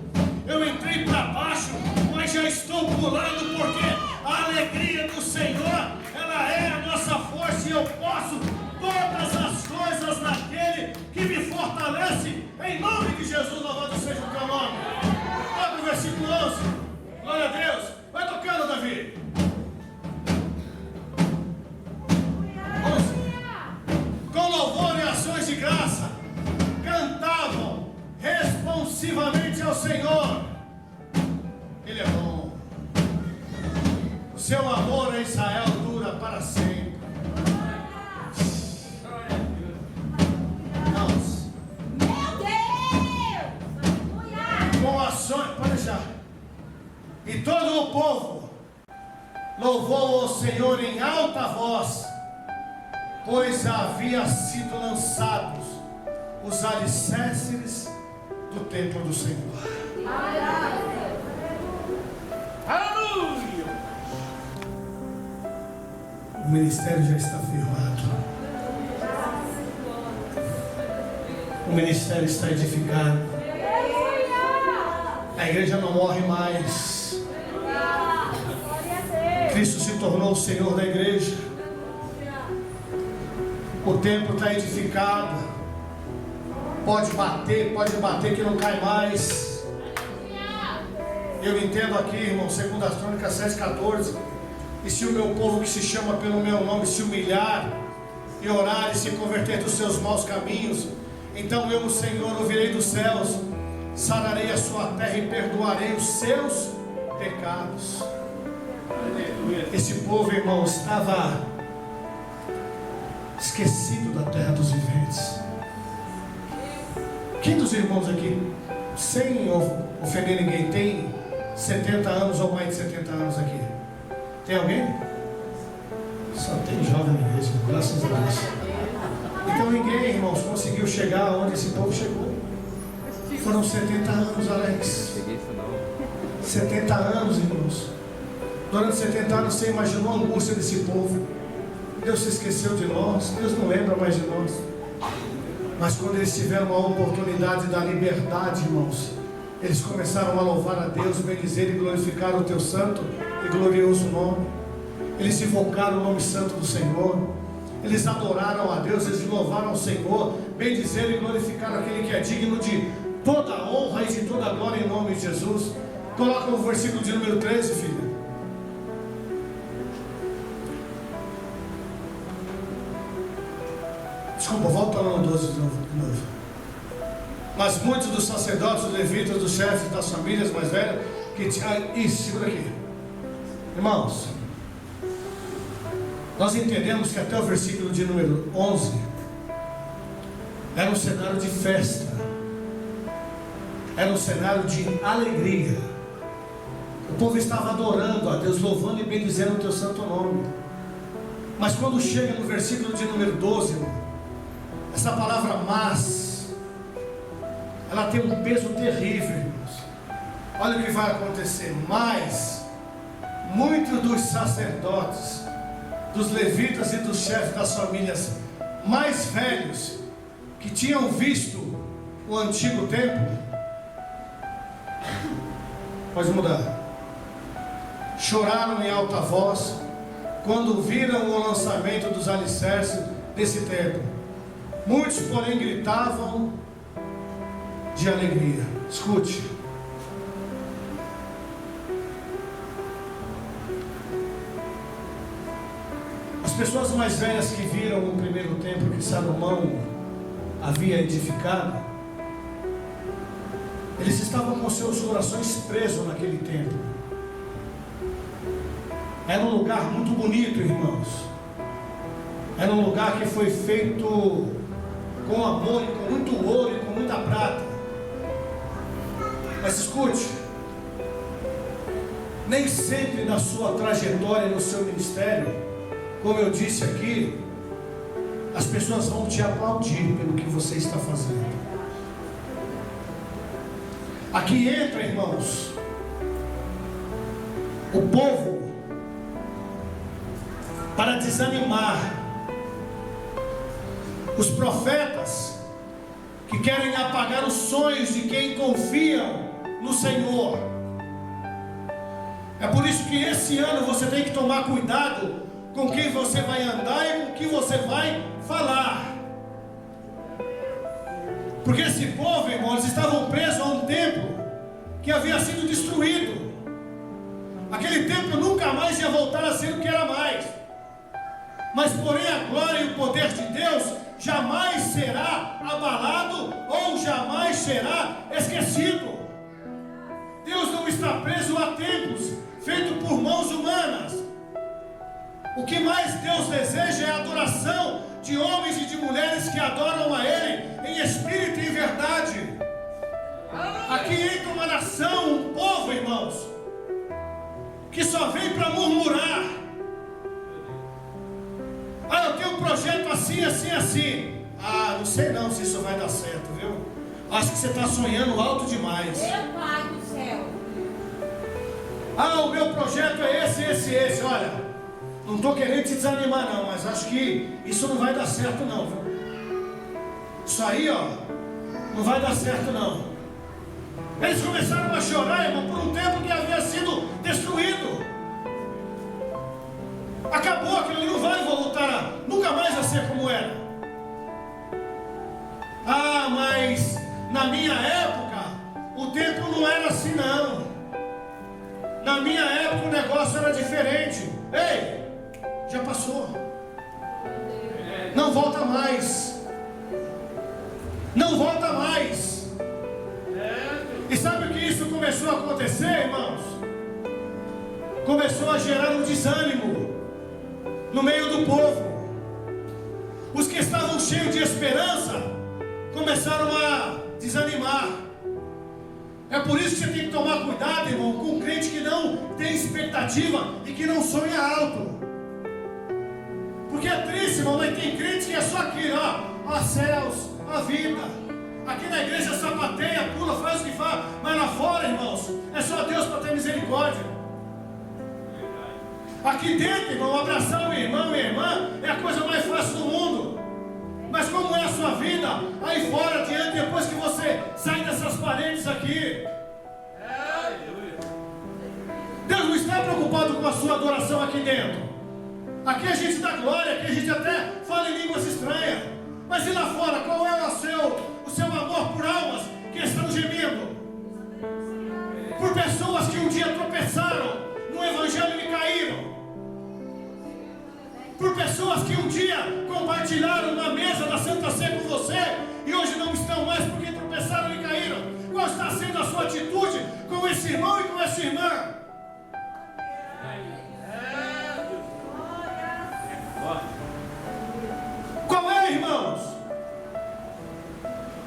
Eu entrei para baixo, mas já estou pulando, porque a alegria do Senhor, ela é a nossa força, e eu posso todas as coisas naquele que me fortalece, em nome de Jesus. Louvado seja o teu nome. Olha o versículo 11. Glória a Deus. Vai tocando, Davi. 11. Com louvor e ações de graça cantavam responsivamente ao Senhor. Ele é bom. O seu amor a Israel dura para sempre. Meu Deus! Com ações, pode deixar. E todo o povo louvou ao Senhor em alta voz, pois havia sido lançados os alicerces do templo do Senhor. Aleluia! O ministério já está firmado. O ministério está edificado. A igreja não morre mais. Cristo se tornou o Senhor da igreja. O templo está edificado. Pode bater que não cai mais. Eu entendo aqui, irmão, 2 Crônicas 7,14. E se o meu povo que se chama pelo meu nome se humilhar e orar e se converter dos seus maus caminhos, então eu, o Senhor, ouvirei dos céus, sararei a sua terra e perdoarei os seus pecados. Esse povo, irmão, estava esquecido da terra dos viventes. Quem dos irmãos aqui, sem ofender ninguém, tem 70 anos ou mais de 70 anos aqui? Tem alguém? Só tem jovem na igreja, graças a Deus. Então ninguém, irmãos, conseguiu chegar onde esse povo chegou. Foram 70 anos, Alex. 70 anos, irmãos. Durante 70 anos você imaginou a angústia desse povo. Deus se esqueceu de nós. Deus não lembra mais de nós. Mas quando eles tiveram a oportunidade da liberdade, irmãos, eles começaram a louvar a Deus, bendizer e glorificar o teu santo e glorioso nome. Eles invocaram o nome santo do Senhor. Eles adoraram a Deus, eles louvaram o Senhor, bendizeram e glorificaram aquele que é digno de toda a honra e de toda a glória, em nome de Jesus. Coloca o versículo de número 13, filho. Desculpa, volta lá no 12 de novo. Mas muitos dos sacerdotes, dos levitas, dos chefes das famílias mais velhas, que tinham... Isso, segura aqui. Irmãos, nós entendemos que até o versículo de número 11 era um cenário de festa, era um cenário de alegria. O povo estava adorando a Deus, louvando e bendizendo o teu santo nome. Mas quando chega no versículo de número 12, essa palavra mas, ela tem um peso terrível, irmãos. Olha o que vai acontecer. Mas muitos dos sacerdotes, dos levitas e dos chefes das famílias mais velhos, que tinham visto o antigo templo, pode mudar, choraram em alta voz quando viram o lançamento dos alicerces desse templo. Muitos, porém, gritavam de alegria. Escute. As pessoas mais velhas que viram o primeiro templo que Salomão havia edificado, eles estavam com seus corações presos naquele templo. Era um lugar muito bonito, irmãos. Era um lugar que foi feito com amor, e com muito ouro e com muita prata. Mas escute, nem sempre na sua trajetória, no seu ministério, como eu disse aqui, as pessoas vão te aplaudir pelo que você está fazendo. Aqui entra, irmãos, o povo para desanimar os profetas que querem apagar os sonhos de quem confia no Senhor. É por isso que esse ano você tem que tomar cuidado com quem você vai andar e com quem você vai falar. Porque esse povo, irmãos, estavam presos a um templo que havia sido destruído. Aquele templo nunca mais ia voltar a ser o que era mais. Mas porém a glória e o poder de Deus jamais será abalado ou jamais será esquecido. Deus não está preso a templos feitos por mãos humanas. O que mais Deus deseja é a adoração de homens e de mulheres que adoram a Ele em espírito e em verdade. Aqui entra uma nação, um povo, irmãos, que só vem para murmurar. Ah, eu tenho um projeto assim, assim, assim. Ah, não sei não se isso vai dar certo, viu? Acho que você está sonhando alto demais. Meu Pai do céu. Ah, o meu projeto é esse. Olha, não estou querendo te desanimar não, mas acho que isso não vai dar certo não, viu? Isso aí, ó, não vai dar certo não. Eles começaram a chorar, irmão, por um templo que havia sido destruído. Acabou, aquilo não vai voltar nunca mais a ser como era. Ah, mas na minha época o templo não era assim não. Na minha época o negócio era diferente. Ei, já passou. Não volta mais. Não volta mais. E sabe o que isso começou a acontecer, irmãos? Começou a gerar um desânimo no meio do povo. Os que estavam cheios de esperança começaram a desanimar. É por isso que você tem que tomar cuidado, irmão, com um crente que não tem expectativa e que não sonha alto. Porque é triste, irmão, mas tem crente que é só aquilo, ó céus, a vida. Aqui na igreja sapateia, pula, faz o que faz, mas lá fora, irmãos, é só Deus para ter misericórdia. Aqui dentro, irmão, abraçar o irmão e a irmã é a coisa mais fácil do mundo. Mas como é a sua vida aí fora, diante, depois que você sai dessas paredes aqui? Deus não está preocupado com a sua adoração aqui dentro. Aqui a gente dá glória, aqui a gente até fala em línguas estranhas. Mas e lá fora, qual é o seu amor por almas que estão gemendo? Por pessoas que um dia tropeçaram no evangelho e caíram. Por pessoas que um dia compartilharam na mesa da Santa Ceia com você e hoje não estão mais porque tropeçaram e caíram. Qual está sendo a sua atitude com esse irmão e com essa irmã? Qual é, irmãos?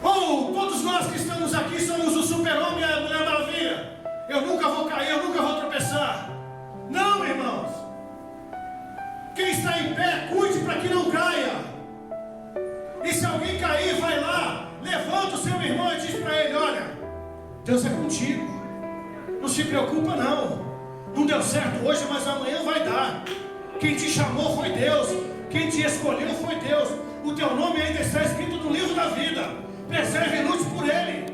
Ou todos nós que estamos aqui somos o super-homem e a Mulher Maravilha? Eu nunca vou cair, eu nunca vou tropeçar. Não, irmãos. Quem está em pé, cuide para que não caia. E se alguém cair, vai lá, levanta o seu irmão e diz para ele: olha, Deus é contigo. Não se preocupa não. Não deu certo hoje, mas amanhã vai dar. Quem te chamou foi Deus. Quem te escolheu foi Deus. O teu nome ainda está escrito no livro da vida. Preserve e lute por ele.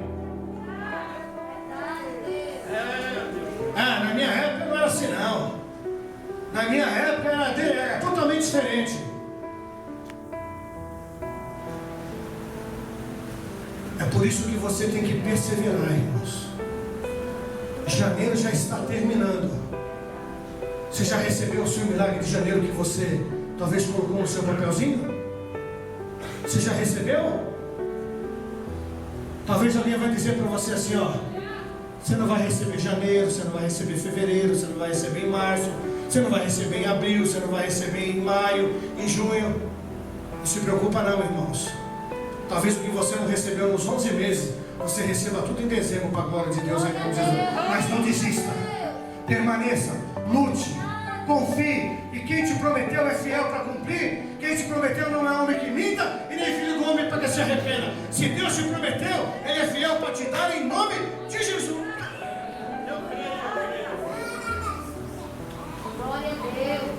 Ah, na minha época não era assim não. Na minha época era totalmente diferente. É por isso que você tem que perseverar, irmãos. Janeiro já está terminando. Você já recebeu o seu milagre de janeiro que você talvez colocou no seu papelzinho? Você já recebeu? Talvez alguém vai dizer para você assim, ó: você não vai receber janeiro, você não vai receber fevereiro, você não vai receber em março, você não vai receber em abril, você não vai receber em maio, em junho. Não se preocupa não, irmãos. Talvez o que você não recebeu nos 11 meses, você receba tudo em dezembro para a glória de Deus. Mas não desista. Permaneça, lute, confie. E quem te prometeu é fiel para cumprir. Quem te prometeu não é homem que minta e nem filho do homem para que se arrependa. Se Deus te prometeu, Ele é fiel para te dar em nome de Jesus. Glória a Deus.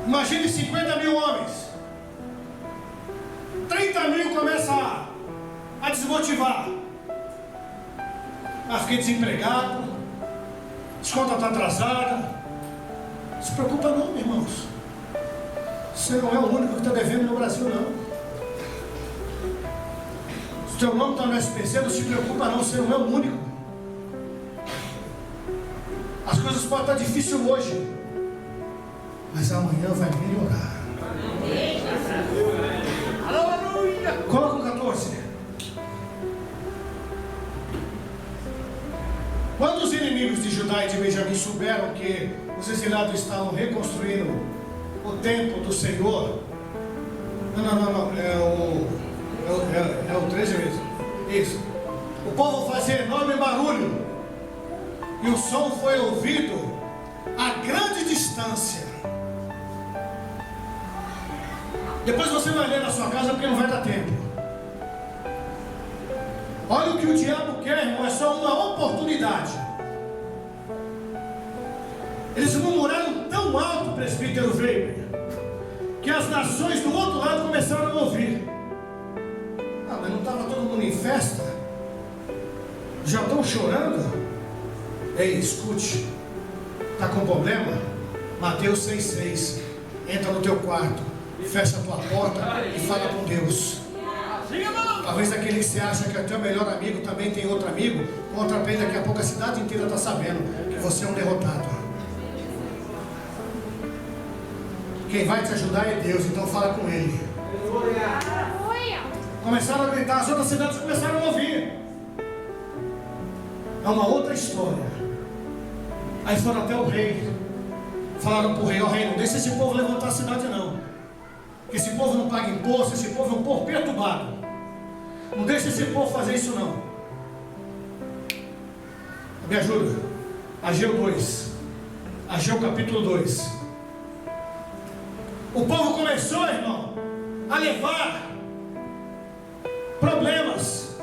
Imagine 50 mil homens. 30 mil começa a desmotivar. Fiquei desempregado, as contas estão atrasadas. Não se preocupa não, meus irmãos. Você não é o único que está devendo no Brasil, não. Se o teu nome está no SPC, não se preocupa não, você não é o único. As coisas podem estar difíceis hoje, mas amanhã vai melhorar. Coloca o 14. Quando os inimigos de Judá e de Benjamim souberam que os exilados estavam reconstruindo o templo do Senhor, é o 13 mesmo. Isso. O povo fazia enorme barulho e o som foi ouvido a grande distância. Depois você vai ler na sua casa porque não vai dar tempo. Olha o que o diabo quer, irmão, é só uma oportunidade. Eles murmuraram tão alto, presbítero Weber, que as nações do outro lado começaram a ouvir. Mas não estava todo mundo em festa? Já estão chorando? Ei, escute, está com problema? Mateus 6,6. Entra no teu quarto, fecha a tua porta e fala com Deus. Talvez aquele que você acha que é teu melhor amigo também tem outro amigo. Contra bem, daqui a pouco a cidade inteira está sabendo que você é um derrotado. Quem vai te ajudar é Deus, então fala com Ele. Começaram a gritar, as outras cidades começaram a ouvir. É uma outra história. Aí foram até o rei. Falaram para o rei, ó rei, não deixa esse povo levantar a cidade não. Porque esse povo não paga imposto, esse povo é um povo perturbado. Não deixa esse povo fazer isso não. Me ajuda. Ageu 2. Ageu capítulo 2. O povo começou, irmão, a levar problemas.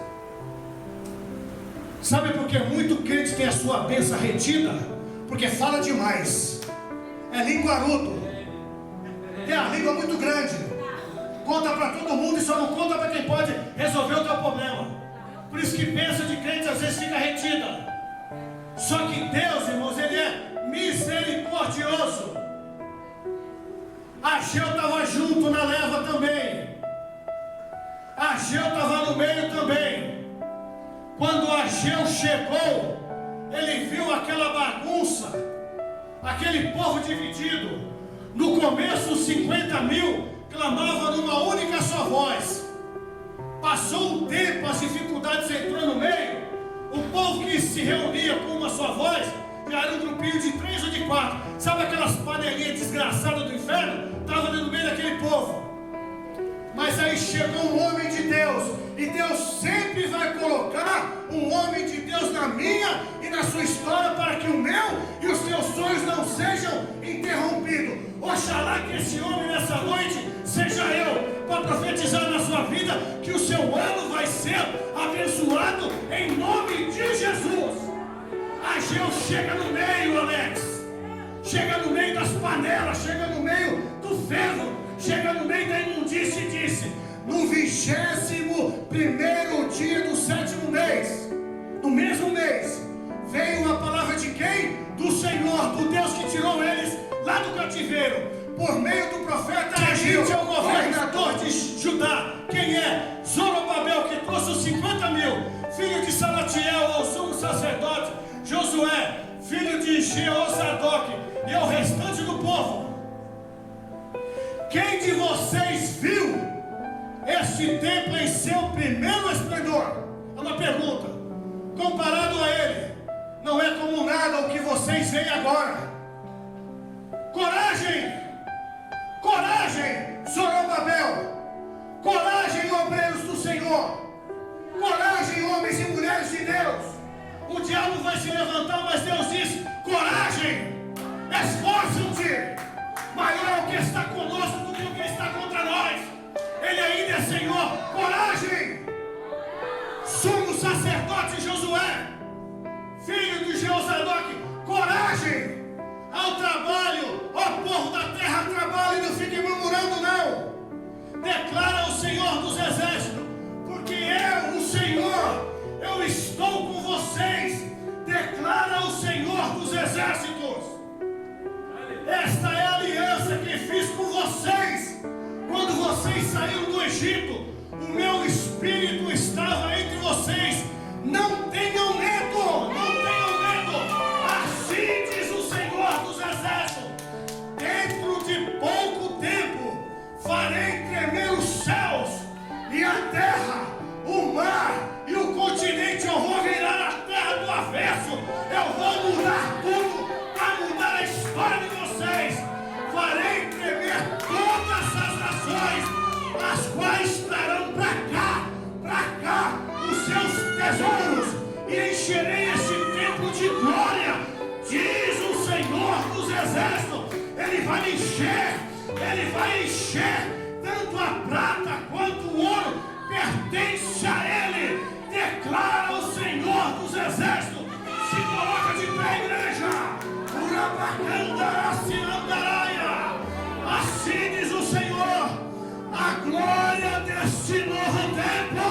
Sabe por que muito crente tem a sua bênção retida? Porque fala demais. É linguarudo. Tem a língua muito grande. Conta para todo mundo e só não conta para quem pode resolver o teu problema. Por isso que bênção de crente às vezes fica retida. Só que Deus, irmãos, Ele é misericordioso. Ageu estava junto na leva também. Ageu estava no meio também. Quando Ageu chegou, ele viu aquela bagunça, aquele povo dividido. No começo, os 50 mil clamavam numa única só voz. Passou um tempo, as dificuldades entrou no meio. O povo que se reunia com uma só voz já era um grupinho de 3 ou de 4. Sabe aquelas panelinhas desgraçadas do inferno? Estava no meio daquele povo. Mas aí chegou um homem de Deus. E Deus sempre vai colocar um homem de Deus na minha e na sua história, para que o meu e os teus sonhos não sejam interrompidos. Oxalá que esse homem nessa noite seja eu, para profetizar na sua vida que o seu ano vai ser abençoado em nome de Jesus. Ageu chega no meio, Alex. Chega no meio das panelas, chega no meio do ferro, chega no meio da imundície e disse: no 21º dia do 7º mês, no mesmo mês, veio uma palavra de quem? Do Senhor, do Deus que tirou eles lá do cativeiro, por meio do profeta Ageu, que é o governador de Judá. Quem é? Zorobabel, que trouxe os 50 mil, filho de Salatiel, ao sumo sacerdote, Josué, filho de Jeozadoque, e ao restante do povo. Quem de vocês viu este templo em seu primeiro esplendor? É uma pergunta. Comparado a ele, não é como nada o que vocês veem agora. Coragem! Coragem, Zorobabel! Coragem, obreiros do Senhor! Coragem, homens e mulheres de Deus! O diabo vai se levantar, mas Deus diz: coragem! Esforçam-se! Maior é o que está conosco do que o que está contra nós. Ele ainda é Senhor. Coragem! Sumo sacerdote Josué, filho de Jeozadoque, coragem! Ao trabalho, ó povo da terra, trabalhe exércitos. Esta é a aliança que fiz com vocês. Quando vocês saíram do Egito, o meu espírito estava entre vocês. Não tenham medo, não tenham medo. Assim diz o Senhor dos Exércitos: dentro de pouco tempo farei tremer os céus e a terra, o mar e o continente. Eu vou virar a terra do avesso. Eu vou mudar tudo para mudar a história de vocês. Farei tremer todas as nações, as quais trarão para cá os seus tesouros, e encherei este templo de glória, diz o Senhor dos Exércitos. Ele vai encher, tanto a prata quanto o ouro pertence a Ele, declara o Senhor dos Exércitos. Se coloca de pé, igreja. Assim diz o Senhor: a glória deste novo templo,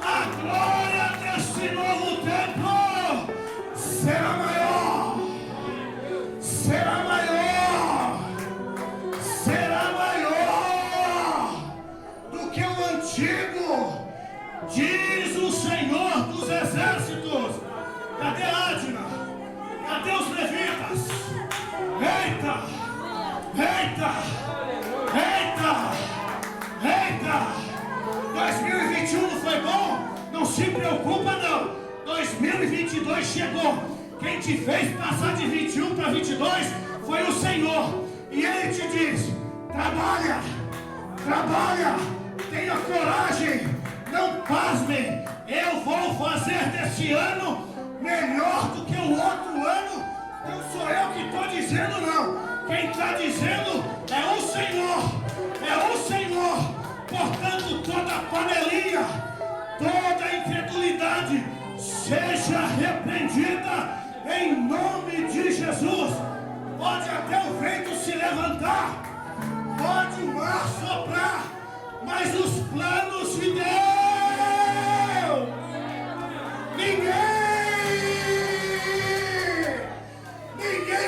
a glória deste novo templo será maior, será maior, será maior do que o antigo, diz o Senhor dos Exércitos. Cadê a Adna? Cadê os levitas? Eita! Eita! Eita! Eita! 2021 não foi bom? Não se preocupa não. 2022 chegou. Quem te fez passar de 21 para 22 foi o Senhor. E Ele te diz: trabalha, trabalha, tenha coragem, não pasme. Eu vou fazer desse ano melhor do que o outro ano. Não sou eu que estou dizendo não. Quem está dizendo é o Senhor. É o Senhor. Portanto, toda panelinha, toda incredulidade seja repreendida em nome de Jesus. Pode até o vento se levantar, pode o mar soprar, mas os planos de Deus, ninguém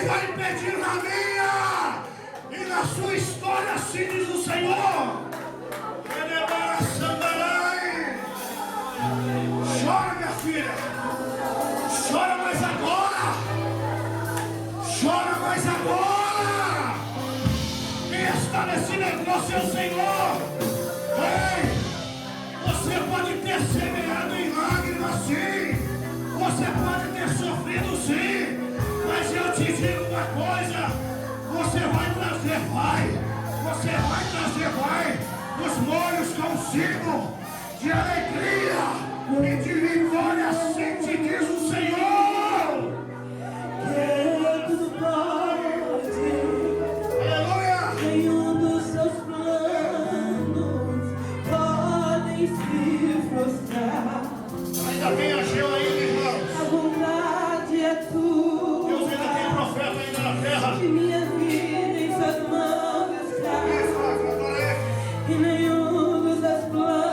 vai impedir na minha e na sua história, assim diz o Senhor. Chora, minha filha, chora mais agora, chora mais agora. Quem está nesse negócio é o Senhor. Ei, você pode ter semeado em lágrimas, sim, você pode ter sofrido, sim, mas eu te digo uma coisa: você vai trazer, os molhos consigo de alegria e de vitória, assim te diz o Senhor. Que tudo pode, Aleluia. nenhum dos seus planos podem se frustrar. Ainda tem Ageu ainda, irmãos. A vontade é tua. Deus ainda tem profeta ainda na terra. E minha vida em suas mãos está. E nenhum dos seus planos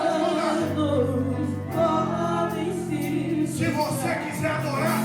podem se Se você quiser adorar,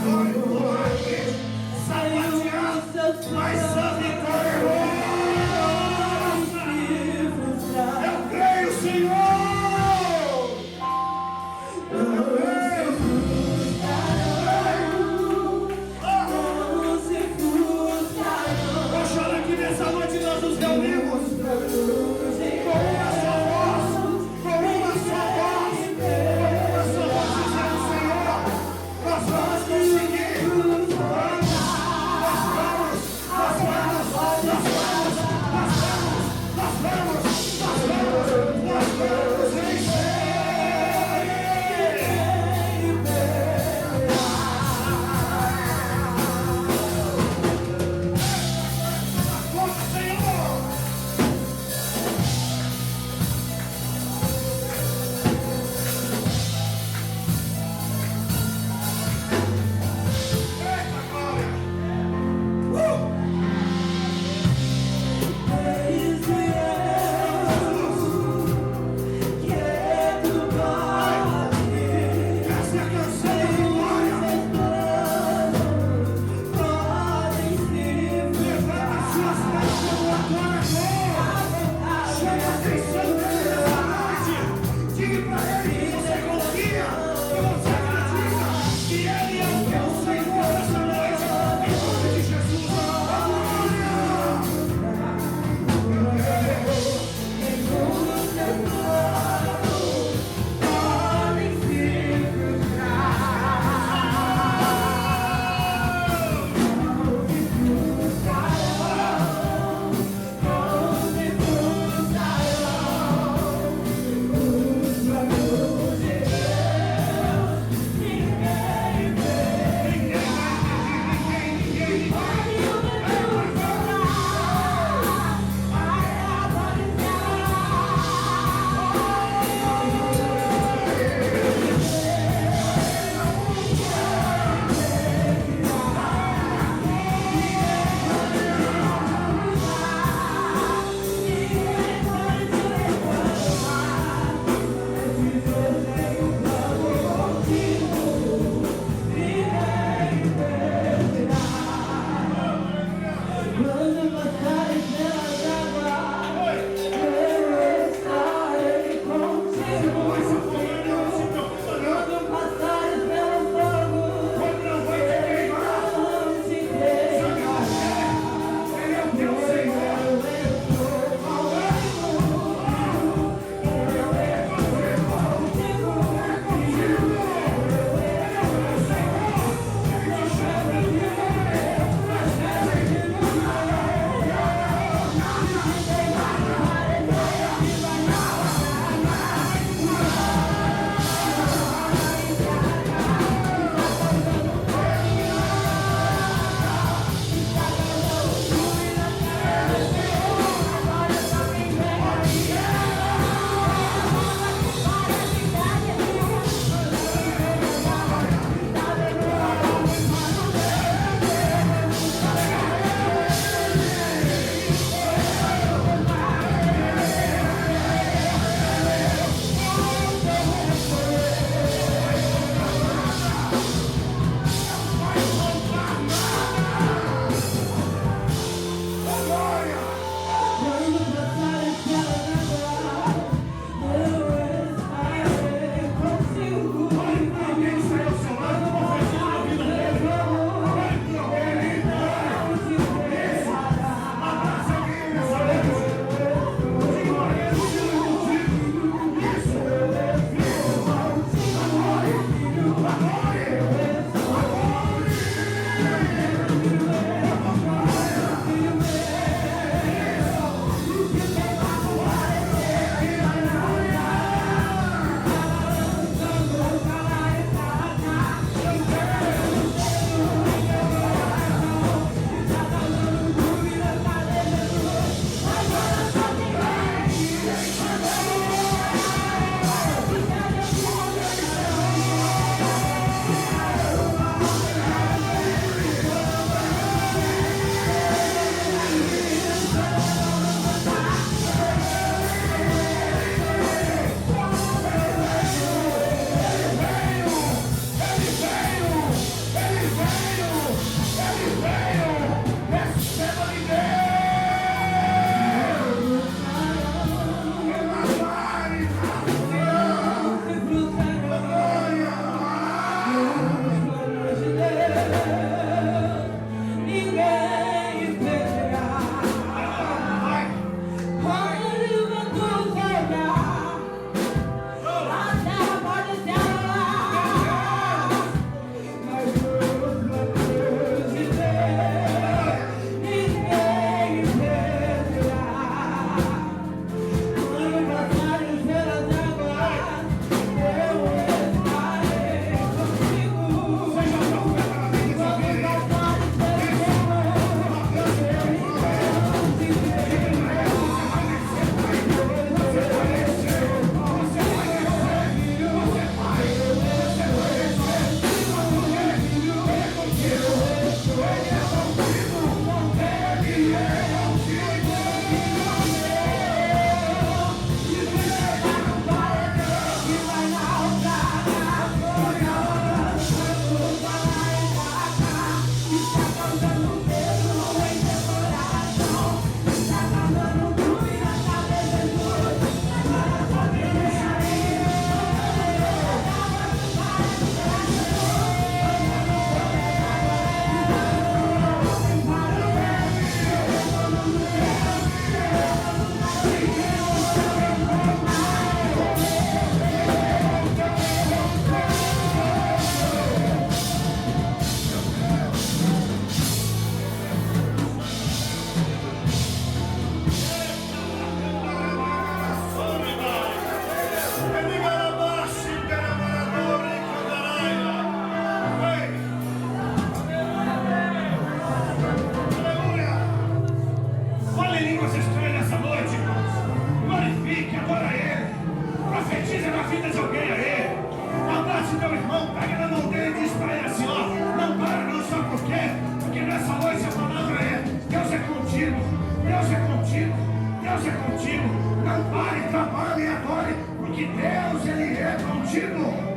é contigo. Não pare, trabalhe e adore, porque Deus, Ele é contigo.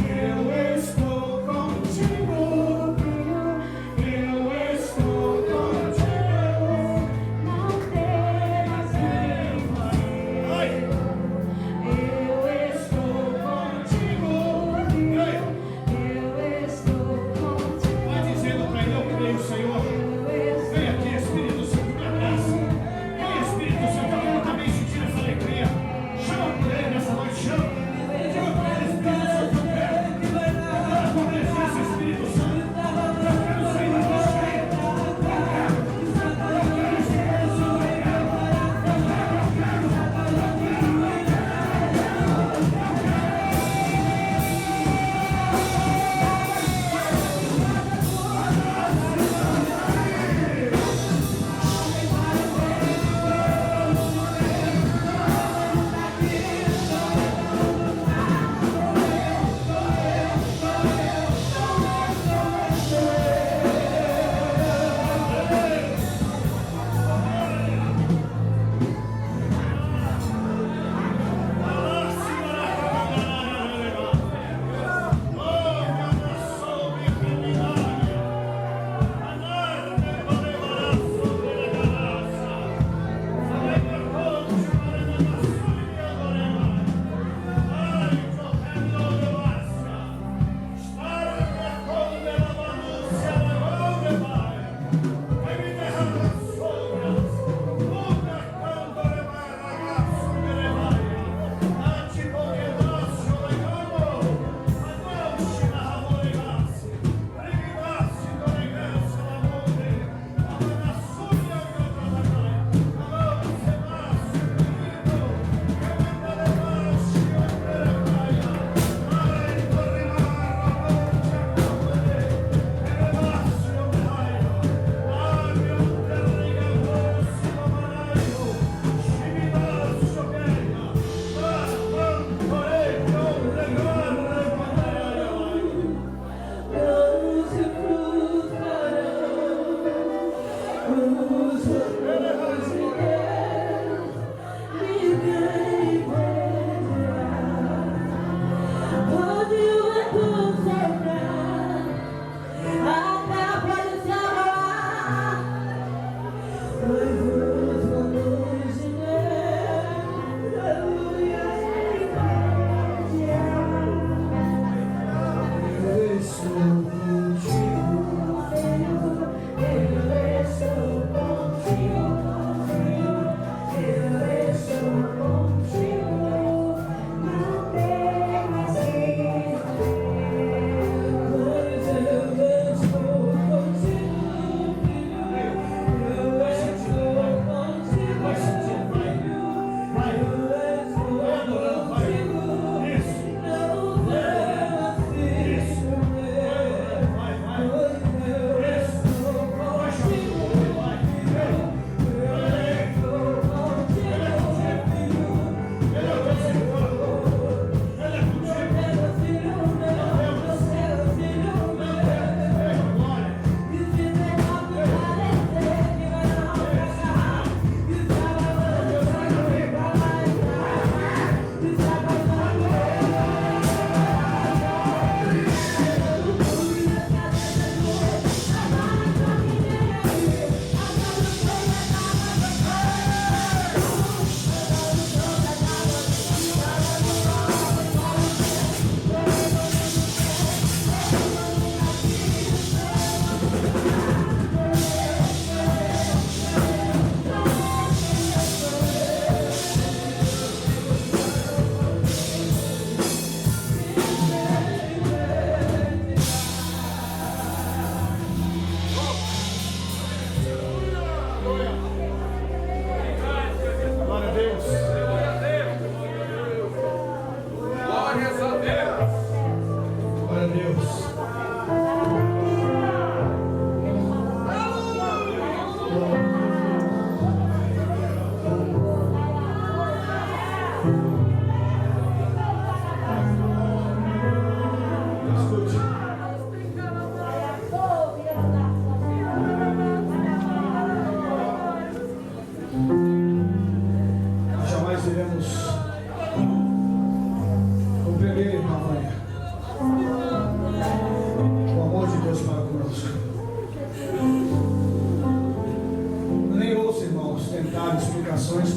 Eu estou contigo. Eu estou contigo. Não temas vergonha. Ai. Eu estou contigo. Ai. Eu estou contigo. Vai dizendo para ele: eu creio, Senhor. Vem aqui, Espírito Santo da graça. Vem, Espírito Santo, eu também sentir essa alegria. Chama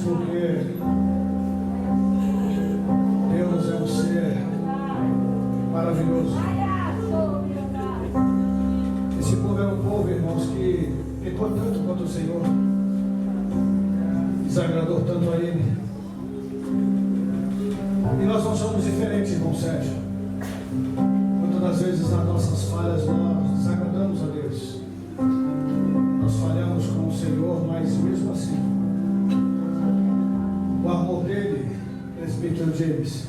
porque Deus é um ser maravilhoso. Esse povo é um povo, irmãos, que pecou tanto contra o Senhor, desagradou tanto a Ele. E nós não somos diferentes, irmão Sérgio. Muitas das vezes nas nossas falhas nós desagradamos a Deus. Nós falhamos com o Senhor, mas mesmo assim, o amor dele, presbítero James,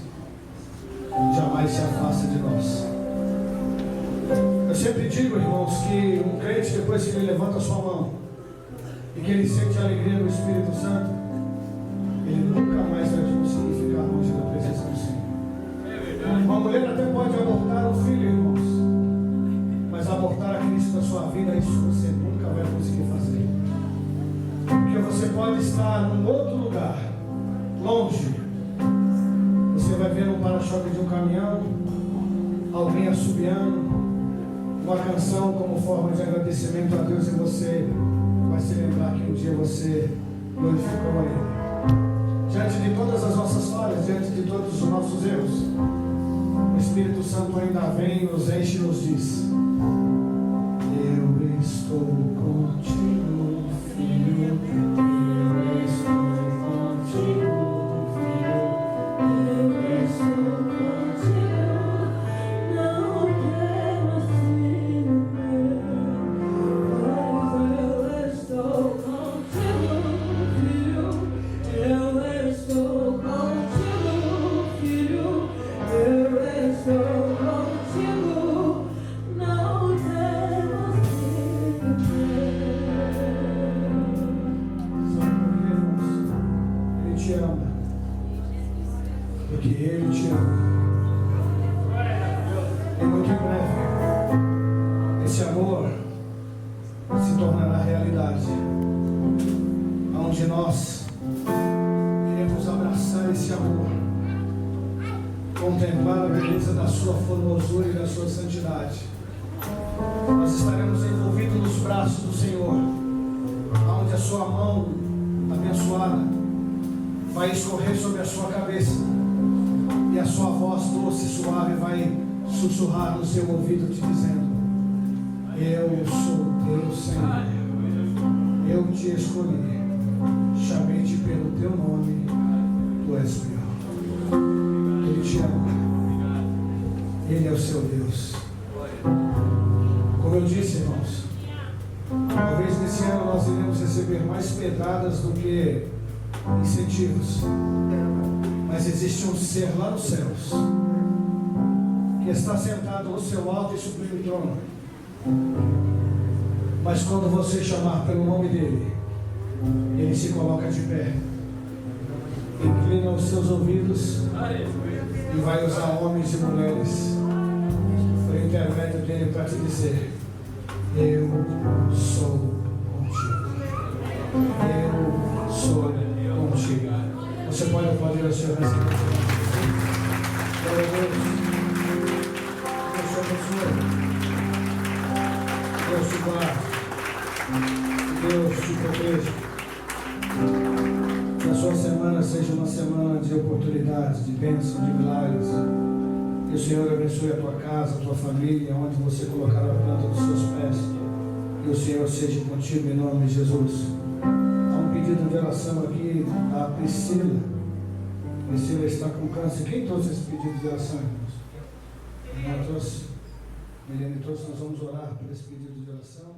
jamais se afasta de nós. Eu sempre digo, irmãos, que um crente, depois que ele levanta a sua mão e que ele sente a alegria do Espírito Santo, ele nunca mais vai conseguir ficar longe da presença do Senhor. Uma mulher até pode abortar um filho, irmãos, mas abortar a Cristo na sua vida, isso você nunca vai conseguir fazer. Porque você pode estar num outro lugar, longe. Você vai ver um para-choque de um caminhão, alguém assobiando, uma canção como forma de agradecimento a Deus, e você vai se lembrar que um dia você glorificou a Ele. Diante de todas as nossas falhas, diante de todos os nossos erros, o Espírito Santo ainda vem, nos enche e nos diz: eu estou contigo, filho, eu estou contigo, filho, eu estou contigo, não temas, filho meu, mas eu estou contigo, filho, eu estou contigo, filho, eu estou contigo, não temas, filho meu. Sabe por quê, irmãos? Ele te ama. Porque Ele te ama. E muito em breve, esse amor se tornará realidade, onde nós iremos abraçar esse amor, contemplar a beleza da sua formosura e da sua santidade. Nós estaremos envolvidos nos braços do Senhor, onde a sua mão abençoada vai escorrer sobre a sua cabeça, e a sua voz doce e suave vai sussurrar no seu ouvido, te dizendo: eu sou teu Senhor, eu te escolhi, chamei-te pelo teu nome, tu és meu. Ele te ama, Ele é o seu Deus. Como eu disse, irmãos, talvez nesse ano nós iremos receber mais pedradas do que incentivos, mas existe um ser lá nos céus que está sentado no seu alto e sublime trono. Mas quando você chamar pelo nome dele, ele se coloca de pé, inclina os seus ouvidos e vai usar homens e mulheres por intermédio dele para te dizer: eu sou contigo, eu sou contigo. Você pode aplaudir a Senhor nessa noite. Glória a Deus. Deus te abençoe, Deus te guarde, Deus te proteja. Que a sua semana seja uma semana de oportunidades, de bênção, de milagres. Que o Senhor abençoe a tua casa, a tua família, onde você colocar a planta dos seus pés. Que o Senhor seja contigo em nome de Jesus. Há um pedido de oração aqui da Priscila. Priscila está com câncer. Quem trouxe esse pedido de oração, irmãos? Nós trouxe. Milene, todos nós vamos orar por esse pedido de oração.